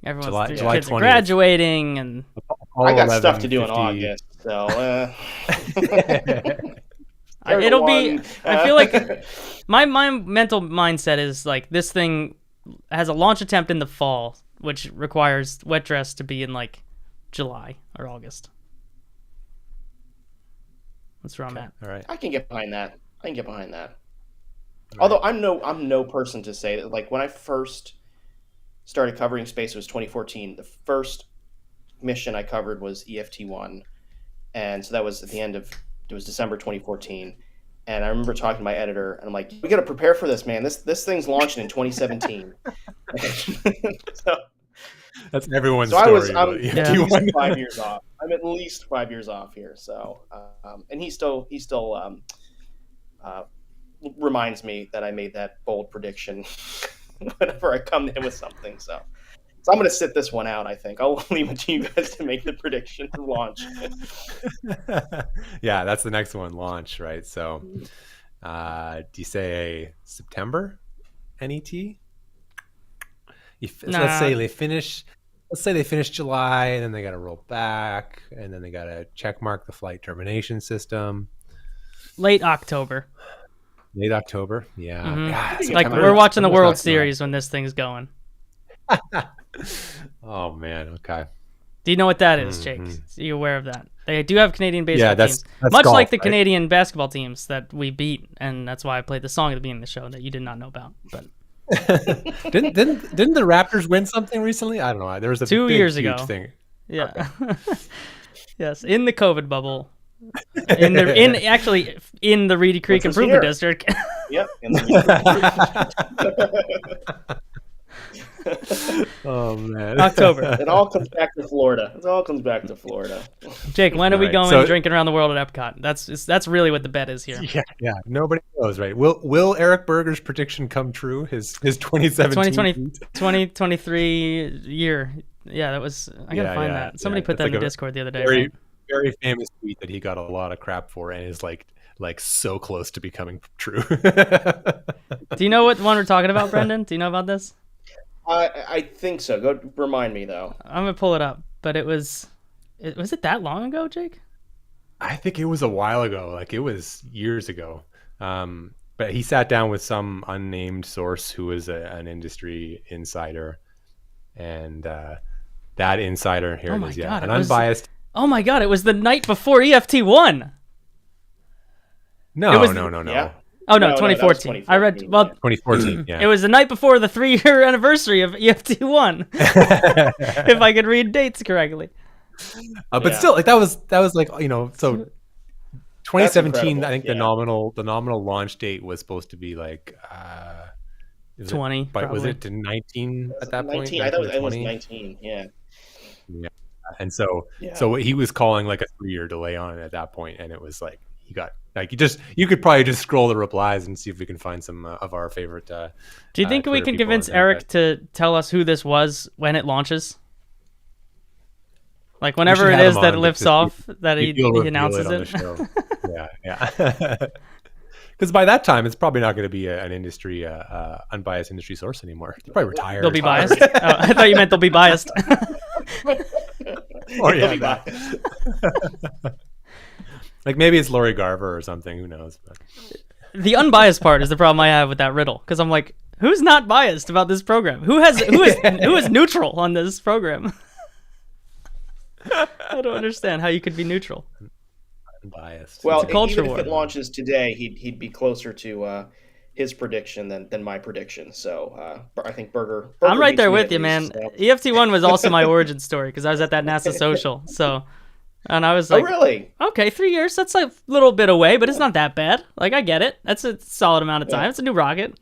everyone's July kids are 20th. graduating and I got stuff to do in August, so it'll be. I feel like my mental mindset is like this thing has a launch attempt in the fall, which requires wet dress to be in like July or August. That's where I'm at. All right. I can get behind that. Although I'm no person to say that. Like when I first started covering space, it was 2014. The first mission I covered was EFT1, and so that was at the end of December 2014. And I remember talking to my editor, and I'm like, "We got to prepare for this, man. This thing's launching in 2017." So that's everyone's so story. I'm about at you. least 5 years off. I'm at least 5 years off here. So, and he still reminds me that I made that bold prediction whenever I come in with something. So I'm going to sit this one out. I think I'll leave it to you guys to make the prediction and launch. Yeah, that's the next one, launch, right? So, do you say September NET? Let's say they finish. Let's say they finish July, and then they got to roll back, and then they got to check mark the flight termination system. Late October. Late October, yeah. Mm-hmm. God, like we're watching the World Series when this thing's going. Oh man, okay. Do you know what that is, Jake? Are you aware of that? They do have Canadian baseball teams, that's much golf, like the right? Canadian basketball teams that we beat, and that's why I played the song at the beginning of the show that you did not know about. But Didn't the Raptors win something recently? I don't know. There was a 2 years huge ago. thing. Yeah. Yes, in the COVID bubble. In the Reedy Creek Which was Improvement here. District. Yep. Oh man. October. It all comes back to Florida. It all comes back to Florida. Jake, when are we Right, going so- drinking around the world at Epcot? That's really what the bet is here. Yeah. Nobody knows, right? Will Eric Berger's prediction come true? His 2017 2023 year. Yeah, that was. I gotta find that. Somebody put that in the Discord the other day. Very Right? very famous tweet that he got a lot of crap for, and is like so close to becoming true. Do you know what one we're talking about, Brendan? Do you know about this? I think so. Go remind me though. I'm gonna pull it up, but was it that long ago, Jake? I think it was a while ago. Like it was years ago. But he sat down with some unnamed source who was an industry insider, and that insider here Oh it my is, yeah, God, an it was- unbiased. Oh my God! It was the night before EFT won. No, it was- no. Yeah. Oh no, No, that was 2014. I read 2014, well. 2014. Yeah. It was the night before the 3-year anniversary of EFT one. If I could read dates correctly. But Yeah. still, like that was like, so 2017. incredible, I think yeah. the nominal launch date was supposed to be like 20, But was probably. it to 19 at that point? 19. I thought it was 20? 19. Yeah. And so Yeah. so he was calling like a 3-year delay on it at that point, and it was like he got like you could probably just scroll the replies and see if we can find some of our favorite. Do you think we Twitter can people convince and Eric to tell us who this was when it launches? Like We whenever should it have is him that it on lifts because off, that he He'll announces reveal it. on the show. yeah. Because by that time, it's probably not going to be an industry, unbiased industry source anymore. They're probably retired. They'll be biased. Oh, I thought you meant they'll be biased. Or They'll yeah, be that. Like maybe it's Lori Garver or something. Who knows? But. The unbiased part is the problem I have with that riddle, because I'm like, who's not biased about this program? Who is neutral on this program? I don't understand how you could be neutral. Unbiased. Well, It's a culture even war. if it launches today, he'd be closer to his prediction than my prediction. So I think Berger I'm right beats there me with at you, least, man. so. EFT1 was also my origin story because I was at that NASA social. So, and I was like, Oh, really? okay, 3 years, that's a little bit away, but it's not that bad. Like, I get it. That's a solid amount of time. Yeah. It's a new rocket.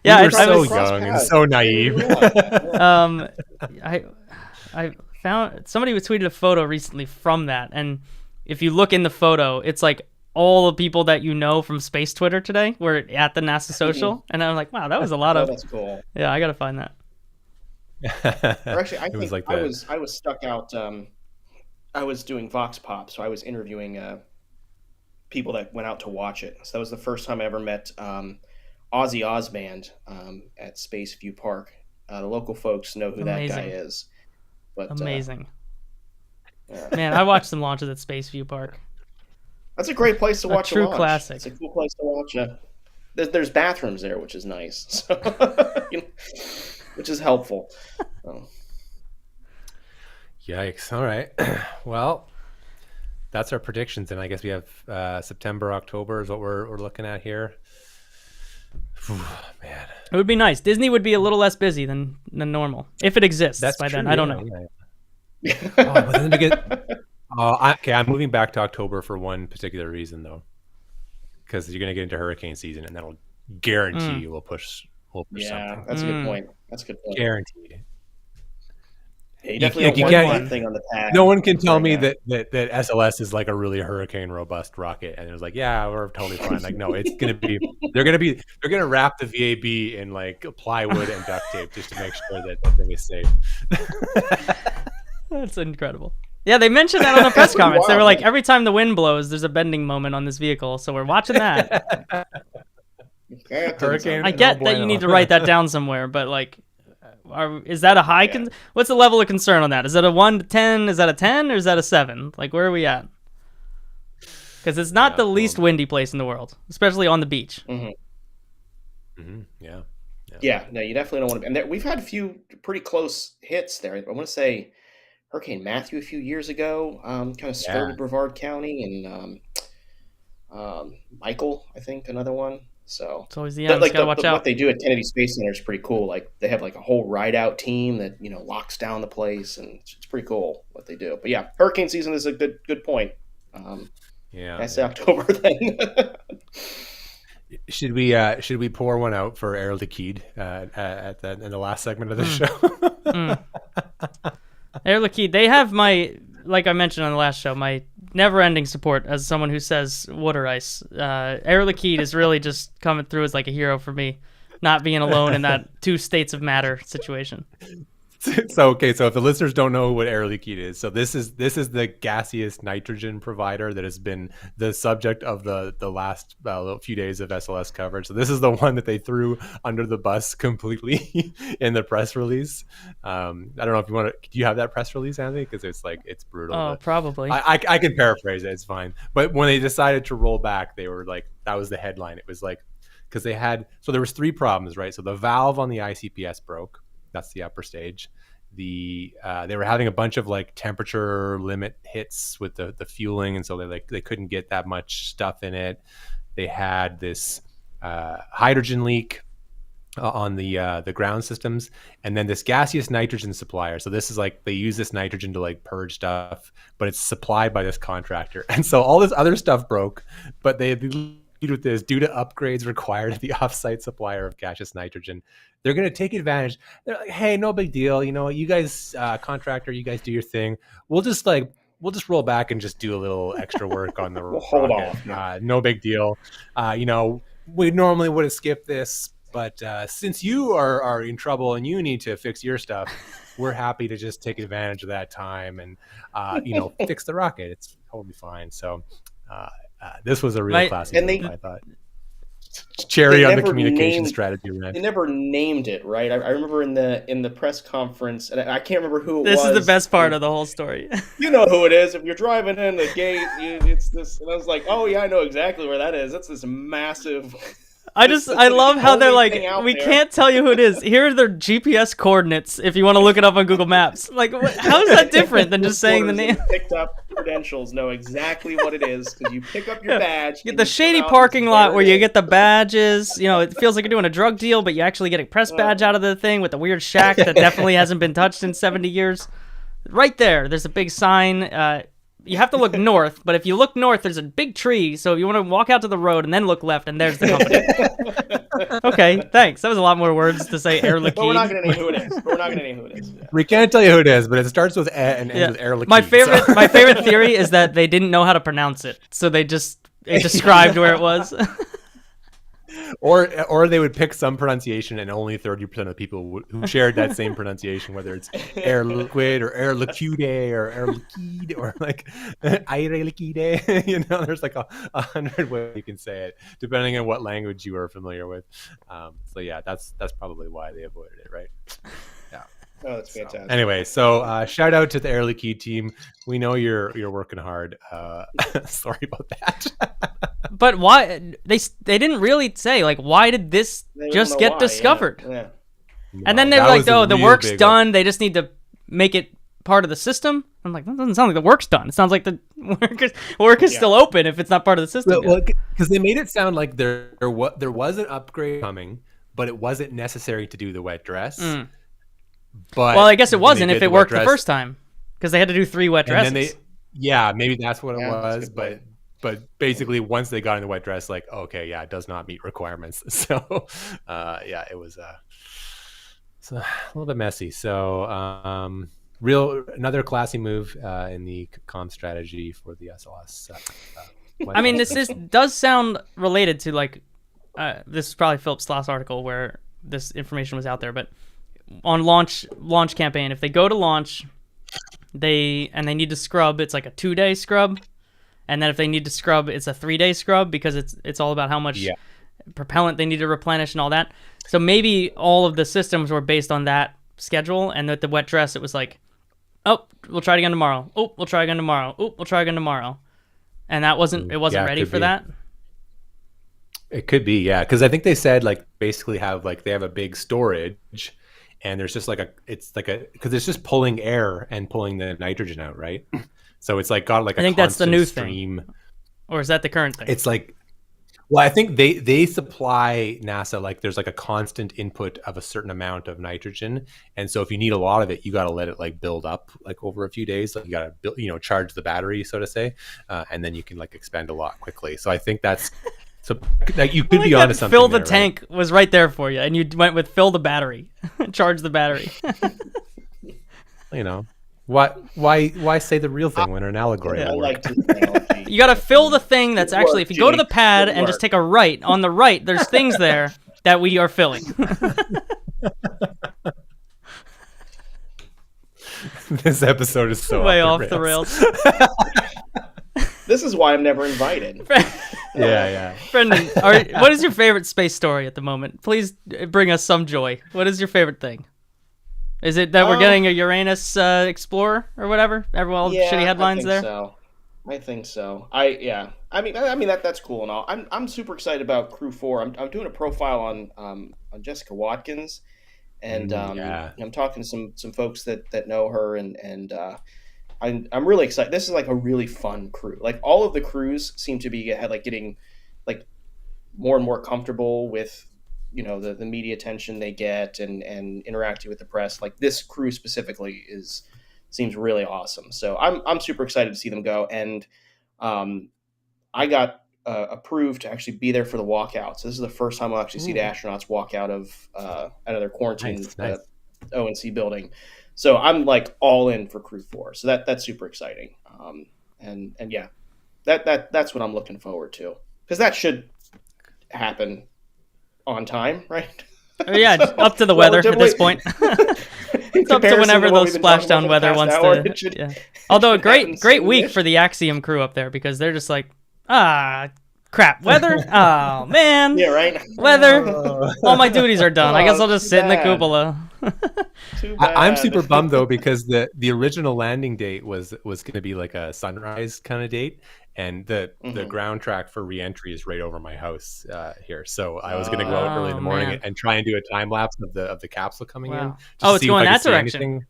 We I were so was, young and so naive. I found somebody tweeted a photo recently from that, and if you look in the photo, it's like all the people that you know from space Twitter today were at the NASA social, and I'm like, wow, that was a lot Oh, of. that's cool. Yeah, I gotta find that. Or actually, I It was think like I that. was stuck out. I was doing Vox Pop, so I was interviewing people that went out to watch it. So that was the first time I ever met Ozzy Osband at Space View Park. The local folks know who that guy Amazing. is. But Amazing. yeah. Man, I watched some launches at Space View Park. That's a great place to watch true a launch. classic. It's a cool place to watch. There's bathrooms there, which is nice, so, which is helpful. So, Yikes! All right. Well, that's our predictions, and I guess we have September, October is what we're looking at here. Whew, man, It would be nice. Disney would be a little less busy than normal if it exists that's by true, then. I don't yeah, know. yeah. Oh, but then we get. Okay, I'm moving back to October for one particular reason, though, because you're gonna get into hurricane season, and that'll guarantee you will push yeah, something. that's a good point. That's a good point. Guaranteed. Yeah, you definitely you don't can't- want one thing on the pad. No one can tell me Yeah. that SLS is like a really hurricane robust rocket, and it was like, yeah, we're totally fine. Like, no, it's gonna be they're gonna wrap the VAB in like plywood and duct tape just to make sure that the thing is safe. That's incredible. Yeah, they mentioned that on the press conference. They were Wow. like, every time the wind blows, there's a bending moment on this vehicle, so we're watching that. Hurricane. I get that you need to write that down somewhere, but like, is that a high? What's the level of concern on that? Is that a 1 to 10? Is that a 10 or is that a 7? Like, where are we at? Because it's not the least windy place in the world, especially on the beach. Yeah. Yeah, no, you definitely don't want to. And we've had a few pretty close hits there. I want to say Hurricane Matthew a few years ago kind of skirted Brevard County, and Michael, I think, another one. So It's always the but ends. like Gotta watch what out. they do at Kennedy Space Center is pretty cool. Like they have like a whole ride out team that locks down the place, and it's pretty cool what they do. But yeah, hurricane season is a good point. Yeah. I say October then. Should we pour one out for Air Liquide in the last segment of the show? Air Liquide, they have like I mentioned on the last show, my never-ending support as someone who says water ice. Air Liquide is really just coming through as like a hero for me, not being alone in that two states of matter situation. So if the listeners don't know what Air Liquide is, so this is the gaseous nitrogen provider that has been the subject of the last few days of SLS coverage. So this is the one that they threw under the bus completely in the press release. I don't know if you want to. Do you have that press release, Anthony? Because it's brutal. Oh, probably. I can paraphrase it. It's fine. But when they decided to roll back, they were like, that was the headline. It was like, because there was 3 problems, right? So the valve on the ICPS broke. That's the upper stage. They were having a bunch of like temperature limit hits with the fueling, and so they couldn't get that much stuff in it. They had this hydrogen leak on the ground systems, and then this gaseous nitrogen supplier. So this is like they use this nitrogen to like purge stuff, but it's supplied by this contractor, and so all this other stuff broke, but they with this due to upgrades required at the offsite supplier of gaseous nitrogen. They're going to take advantage. They're like, hey, no big deal. You guys, contractor, you guys do your thing. We'll just roll back and just do a little extra work on the hold rocket. off. No big deal. We normally would have skipped this, but since you are in trouble and you need to fix your stuff, we're happy to just take advantage of that time and fix the rocket. It's totally fine. So this was a real classic move, I thought. Cherry on the communication strategy, man. They never named it, right? I remember in the press conference, and I can't remember who it was. This is the best part of the whole story. You know who it is. If you're driving in the gate, it's this. And I was like, oh, yeah, I know exactly where that is. That's this massive... I love how they're like, we can't tell you who it is. Here are their GPS coordinates if you want to look it up on Google Maps. Like, how is that different than just saying the name? Picked up credentials know exactly what it is because you pick up your badge. You get the shady parking lot where you get the badges. It feels like you're doing a drug deal, but you actually get a press badge out of the thing with the weird shack that definitely hasn't been touched in 70 years. Right there's a big sign. You have to look north, but if you look north, there's a big tree. So if you want to walk out to the road and then look left, and there's the company. Okay, thanks. That was a lot more words to say Air Liquide. But we're not going to name who it is. Yeah. We can't tell you who it is, but it starts with "e" and ends with Air Liquide. My favorite theory is that they didn't know how to pronounce it, so they described where it was. Or they would pick some pronunciation, and only 30% of people who shared that same pronunciation, whether it's Air Liquide or Air Liquide or Air Liquide or like Aire Liquide. There's like 100 ways you can say it, depending on what language you are familiar with. So yeah, that's probably why they avoided it, right? Yeah. Oh, that's fantastic. Anyway, so shout out to the Air Liquide team. We know you're working hard. Sorry about that. But why they didn't really say, like, why did this just get discovered? Yeah. And then they were like, oh, the work's done. They just need to make it part of the system. I'm like, that doesn't sound like the work's done. It sounds like the work is still open if it's not part of the system. Well, because they made it sound like there was an upgrade coming, but it wasn't necessary to do the wet dress. But I guess it wasn't if it worked the first time, because they had to do 3 wet dresses. Maybe that's what it was, but basically once they got in the wet dress, like, okay, yeah, it does not meet requirements. So it was a little bit messy. So another classy move in the comm strategy for the SLS. I mean, this does sound related to like this is probably Philip's last article where this information was out there, but on launch campaign, if they go to launch, they need to scrub, it's like a 2-day scrub, and then if they need to scrub, it's a 3-day scrub, because it's all about how much propellant they need to replenish and all that. So maybe all of the systems were based on that schedule, and at the wet dress it was like, oh, we'll try it again tomorrow. Oh, we'll try again tomorrow. Oh, we'll try again tomorrow. And it wasn't ready for that. It could be, yeah, because I think they said like basically they have a big storage. And there's just because it's just pulling air and pulling the nitrogen out, right? So it's like got like I think that's the new thing. Or is that the current thing? It's like, Well, I think they supply NASA, like there's like a constant input of a certain amount of nitrogen, and so if you need a lot of it, you got to let it like build up like over a few days. Like you got to build, charge the battery, so to say, and then you can like expend a lot quickly. So I think that's so like you could be onto something. Fill the there, tank was right there for you, and you went with fill the battery, charge the battery. Why say the real thing when an allegory I will like work? this analogy. You got to fill the thing that's actually, if you go to the pad Good and just work. take a right, on the right, there's things there that we are filling. This episode is so Way off the rails. This is why I'm never invited. Yeah. Brendan, what is your favorite space story at the moment? Please bring us some joy. What is your favorite thing? Is it that we're getting a Uranus Explorer or whatever? All the shitty headlines there? I think so. I mean that's cool and all. I'm super excited about Crew 4. I'm doing a profile on Jessica Watkins, and I'm talking to some folks that know her, and I'm really excited. This is like a really fun crew. Like all of the crews seem to be getting like more and more comfortable with the media attention they get and interacting with the press. Like this crew specifically seems really awesome. So I'm super excited to see them go. And I got approved to actually be there for the walkout. So this is the first time I'll actually see the astronauts walk out of their quarantine Nice. ONC building. So I'm like all in for Crew 4. So that's super exciting. And yeah, that's what I'm looking forward to, because that should happen on time, right? Yeah, up to the weather at this point. It's up to whenever those splashdown weather wants to. Yeah. Although a great week for the Axiom crew up there, because they're just like, crap, weather. Oh man. Yeah, right. Weather. All my duties are done. I guess I'll just sit in the cupola. Too bad. I'm super bummed though, because the original landing date was going to be like a sunrise kind of date, and the ground track for reentry is right over my house here. So I was going to go out early in the morning and try and do a time lapse of the capsule coming in. It's going that direction.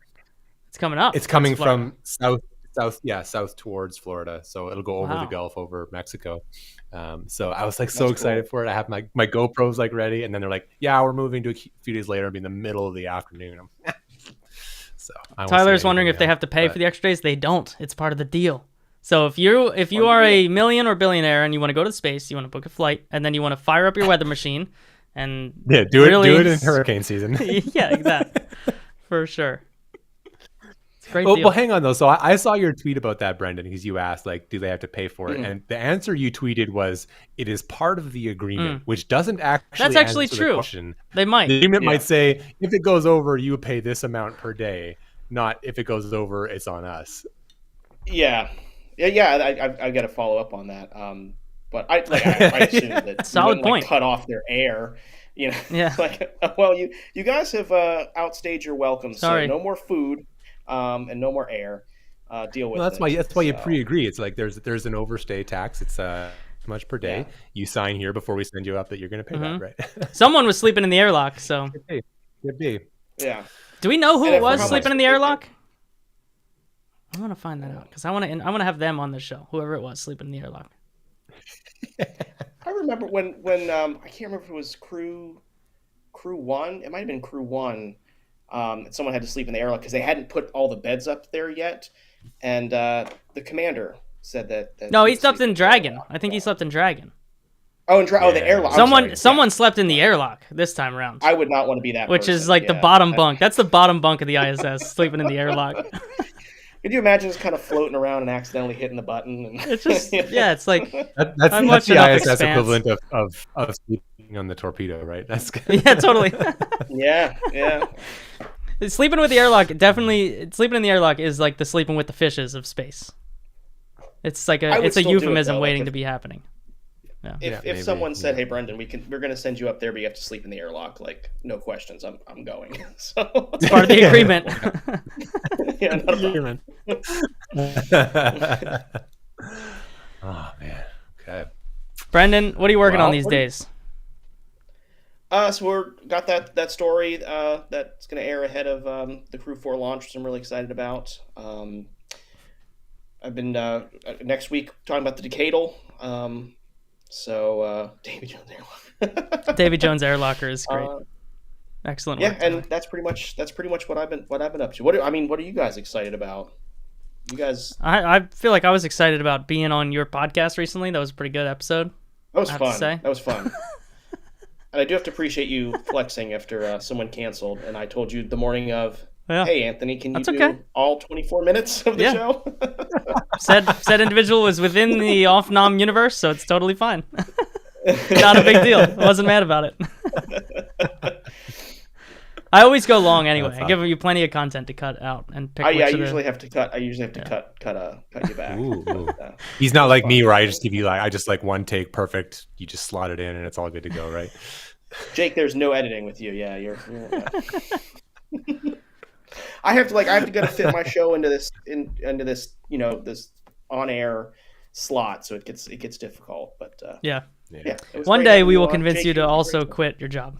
It's coming up. It's coming from south towards Florida. So it'll go over the Gulf, over Mexico. So I was like so excited for it. I have my GoPros like ready, and then they're like, "Yeah, we're moving to a few days later. It'll be in the middle of the afternoon." So Tyler's wondering if they have to pay for the extra days. They don't. It's part of the deal. So if you are a million or billionaire and you want to go to space, you want to book a flight, and then you want to fire up your weather machine, and do it in hurricane season. Yeah, exactly, for sure. Great well, deal. well, hang on though. So I saw your tweet about that, Brendan, because you asked like, do they have to pay for it? And the answer you tweeted was, it is part of the agreement, which doesn't actually. That's actually answer true. The question. They might. The agreement might say, if it goes over, you pay this amount per day. Not if it goes over, it's on us. Yeah. I got to follow up on that. But I assume that solid point. Cut off their air. Yeah. Like, well, you guys have outstayed your welcome. Sorry. So no more food, and no more air. Deal with. Well, that's it. why you pre-agree. It's like there's an overstay tax. It's how much per day. Yeah. You sign here before we send you up that you're going to pay that, right? Someone was sleeping in the airlock, so. Could be. Yeah. Do we know who it was sleeping in the airlock? I want to find that out, because I want to have them on the show. Whoever it was sleeping in the airlock. I remember when I can't remember if it was Crew 1. It might have been Crew 1. Someone had to sleep in the airlock because they hadn't put all the beds up there yet, and the commander said that no, he slept in Dragon. I think he slept in Dragon. Oh, the airlock. Someone slept in the airlock this time around. I would not want to be that. Which is like the bottom bunk. That's the bottom bunk of the ISS, sleeping in the airlock. Could you imagine just kind of floating around and accidentally hitting the button? And it's just it's like that's the ISS equivalent of sleeping on the torpedo, right? That's yeah, totally. yeah. Sleeping with the airlock, definitely. Sleeping in the airlock is like the sleeping with the fishes of space. It's like a euphemism waiting to be happening. Yeah. If someone said, "Hey, Brendan, we're going to send you up there, but you have to sleep in the airlock," like no questions, I'm going. So it's part of the agreement. Yeah, not a problem. Oh man. Okay. Brendan, what are you working on these days? So we're got that story that's going to air ahead of the Crew 4 launch, which I'm really excited about. I've been next week talking about the decadal. So Davy Jones Airlocker. Davy Jones Airlocker is great. Excellent Yeah, work, and Tyler. that's pretty much what I've been up to. What are you guys excited about? You guys, I feel like I was excited about being on your podcast recently. That was a pretty good episode. that was I have to fun. say. That was fun. And I do have to appreciate you flexing after someone canceled, and I told you the morning of, Yeah. "Hey, Anthony, can you That's do okay. all 24 minutes of the Yeah. show?" Said individual was within the off-nom universe, so it's totally fine. Not a big deal. I wasn't mad about it. I always go long anyway. I give you plenty of content to cut out and pick. I which of usually the... have to cut. I usually have to cut you back. Ooh. But, He's not like me where I just give you I just one take perfect. You just slot it in and it's all good to go, right? Jake, there's no editing with you. Yeah, you're I have to go to fit my show into this this on air slot, so it gets difficult. But Yeah. it was One great day having we you will on. convince Jake, you to was also great. quit your job.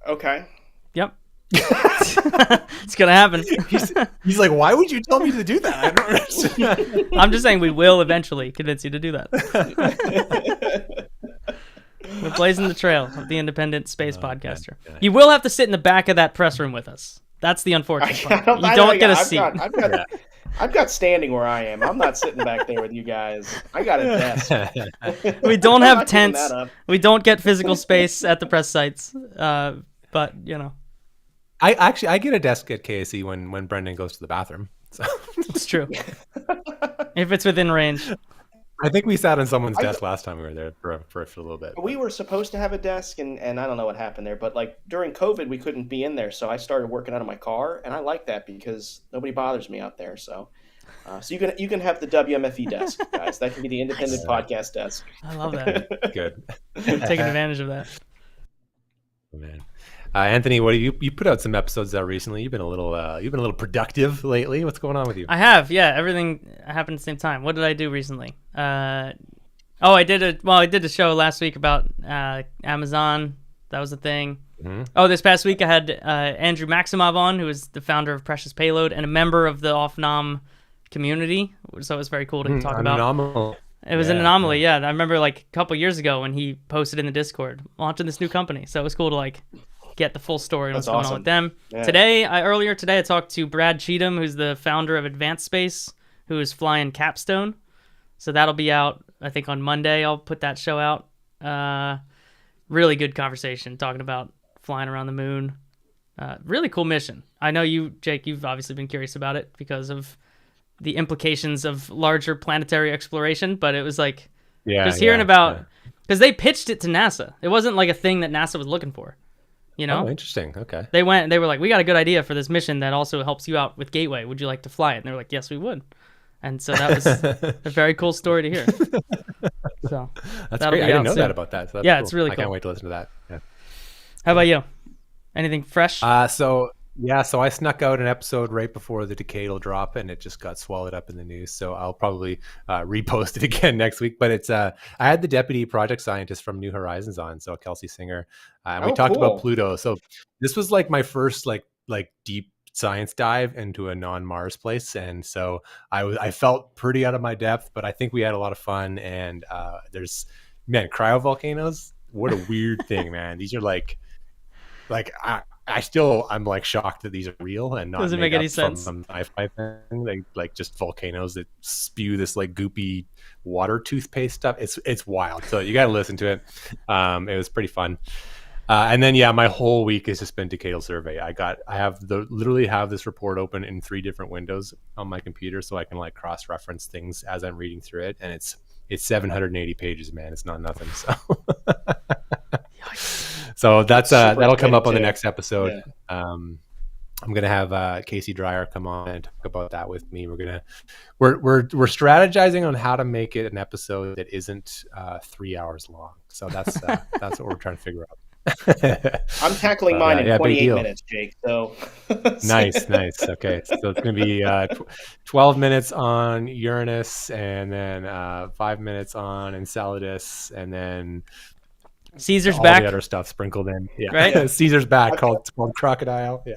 Okay. Yep. It's gonna happen. He's like, why would you tell me to do that? I don't understand. I'm just saying we will eventually convince you to do that. We're blazing the trail of the independent space podcaster. yeah. You will have to sit in the back of that press room with us. That's the unfortunate part. You don't get a seat. I've got standing where I am. I'm not sitting back there with you guys. I got a desk. We don't I'm have not giving tents. that up. We don't get physical space at the press sites. But I get a desk at KSE when Brendan goes to the bathroom. So it's true. If it's within range. I think we sat on someone's desk last time we were there for a little bit. We were supposed to have a desk, and I don't know what happened there, but like during COVID, we couldn't be in there, so I started working out of my car, and I like that because nobody bothers me out there. So you can have the WMFE desk, guys. That can be the independent podcast desk. I love that. Good. Taking advantage of that. Oh, man. Anthony, what you put out some episodes out recently? You've been a little productive lately. What's going on with you? I have, yeah. Everything happened at the same time. What did I do recently? I did a show last week about Amazon. That was a thing. Mm-hmm. Oh, this past week I had Andrew Maximov on, who is the founder of Precious Payload and a member of the Off-Nom community. So it was very cool to talk about. Anomaly. It was an anomaly, yeah. I remember like a couple years ago when he posted in the Discord, launching this new company. So it was cool to get the full story on what's going on with them. Yeah. Earlier today, I talked to Brad Cheatham, who's the founder of Advanced Space, who is flying Capstone. So that'll be out, I think, on Monday. I'll put that show out. Really good conversation talking about flying around the moon. Really cool mission. I know you, Jake, you've obviously been curious about it because of the implications of larger planetary exploration, but it was just hearing about, because they pitched it to NASA. It wasn't like a thing that NASA was looking for. Oh, interesting. Okay. They were like, we got a good idea for this mission that also helps you out with Gateway. Would you like to fly it? And they were like, yes, we would. And so that was a very cool story to hear. So that's great. I didn't know that about that. So that's yeah, cool. it's really I cool. can't wait to listen to that. Yeah. How about you? Anything fresh? So I snuck out an episode right before the Decadal drop, and it just got swallowed up in the news. So I'll probably repost it again next week. But it's I had the deputy project scientist from New Horizons on, so Kelsey Singer, and we talked about Pluto. So this was like my first like deep science dive into a non-Mars place, and so I felt pretty out of my depth, but I think we had a lot of fun. And there's cryovolcanoes. What a weird thing, man. These are I'm like shocked that these are real and not doesn't made make any up from sense. some sci-fi thing. They like just volcanoes that spew this like goopy water toothpaste stuff. It's wild. So you got to listen to it. It was pretty fun. And then my whole week has just been Decadal survey. I literally have this report open in 3 different windows on my computer, so I can like cross-reference things as I'm reading through it. And it's 780 pages, man. It's not nothing. So that's that'll come up on the next episode. Yeah. I'm gonna have Casey Dreyer come on and talk about that with me. We're strategizing on how to make it an episode that isn't 3 hours long. So that's what we're trying to figure out. I'm tackling mine in 28 minutes, Jake. So nice. Okay, so it's gonna be 12 minutes on Uranus, and then 5 minutes on Enceladus, and then Caesar's all back. the other stuff sprinkled in. Yeah, right. Caesar's back called Crocodile. Yeah.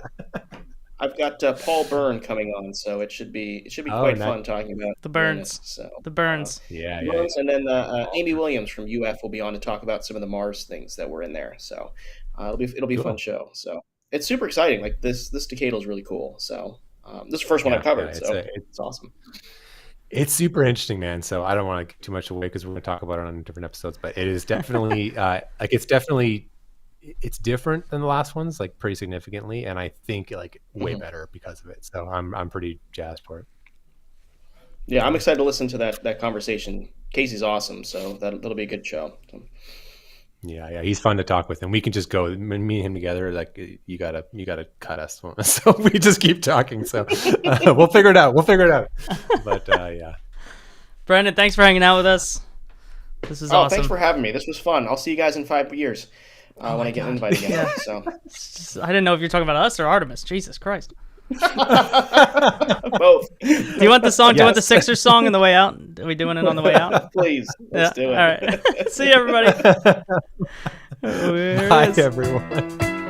I've got Paul Byrne coming on, so it should be Oh, quite nice. fun talking about The Byrnes. Uranus, So The Byrnes. Yeah. Burns, and then Amy Williams from UF will be on to talk about some of the Mars things that were in there. So it'll be a fun Cool. show. So it's super exciting. Like this decadal is really cool. So this is the first one I covered. It's awesome. It's super interesting, man. So I don't want to give too much away because we're going to talk about it on different episodes. But it is definitely it's different than the last ones, like pretty significantly, and I think like way better because of it. So I'm pretty jazzed for it. Yeah, I'm excited to listen to that conversation. Casey's awesome, so that'll be a good show. So. Yeah, he's fun to talk with, and we can just go me and him together. Like you gotta cut us, so we just keep talking. So we'll figure it out. But yeah, Brendan, thanks for hanging out with us. This is awesome. Thanks for having me. This was fun. I'll see you guys in 5 years when I get invited again. So I didn't know if you're talking about us or Artemis. Jesus Christ. Both. Do you want the song? Yes. Do you want the Sixers song on the way out? Are we doing it on the way out? Please. Let's do it. All right. See you, everybody. Bye, everyone.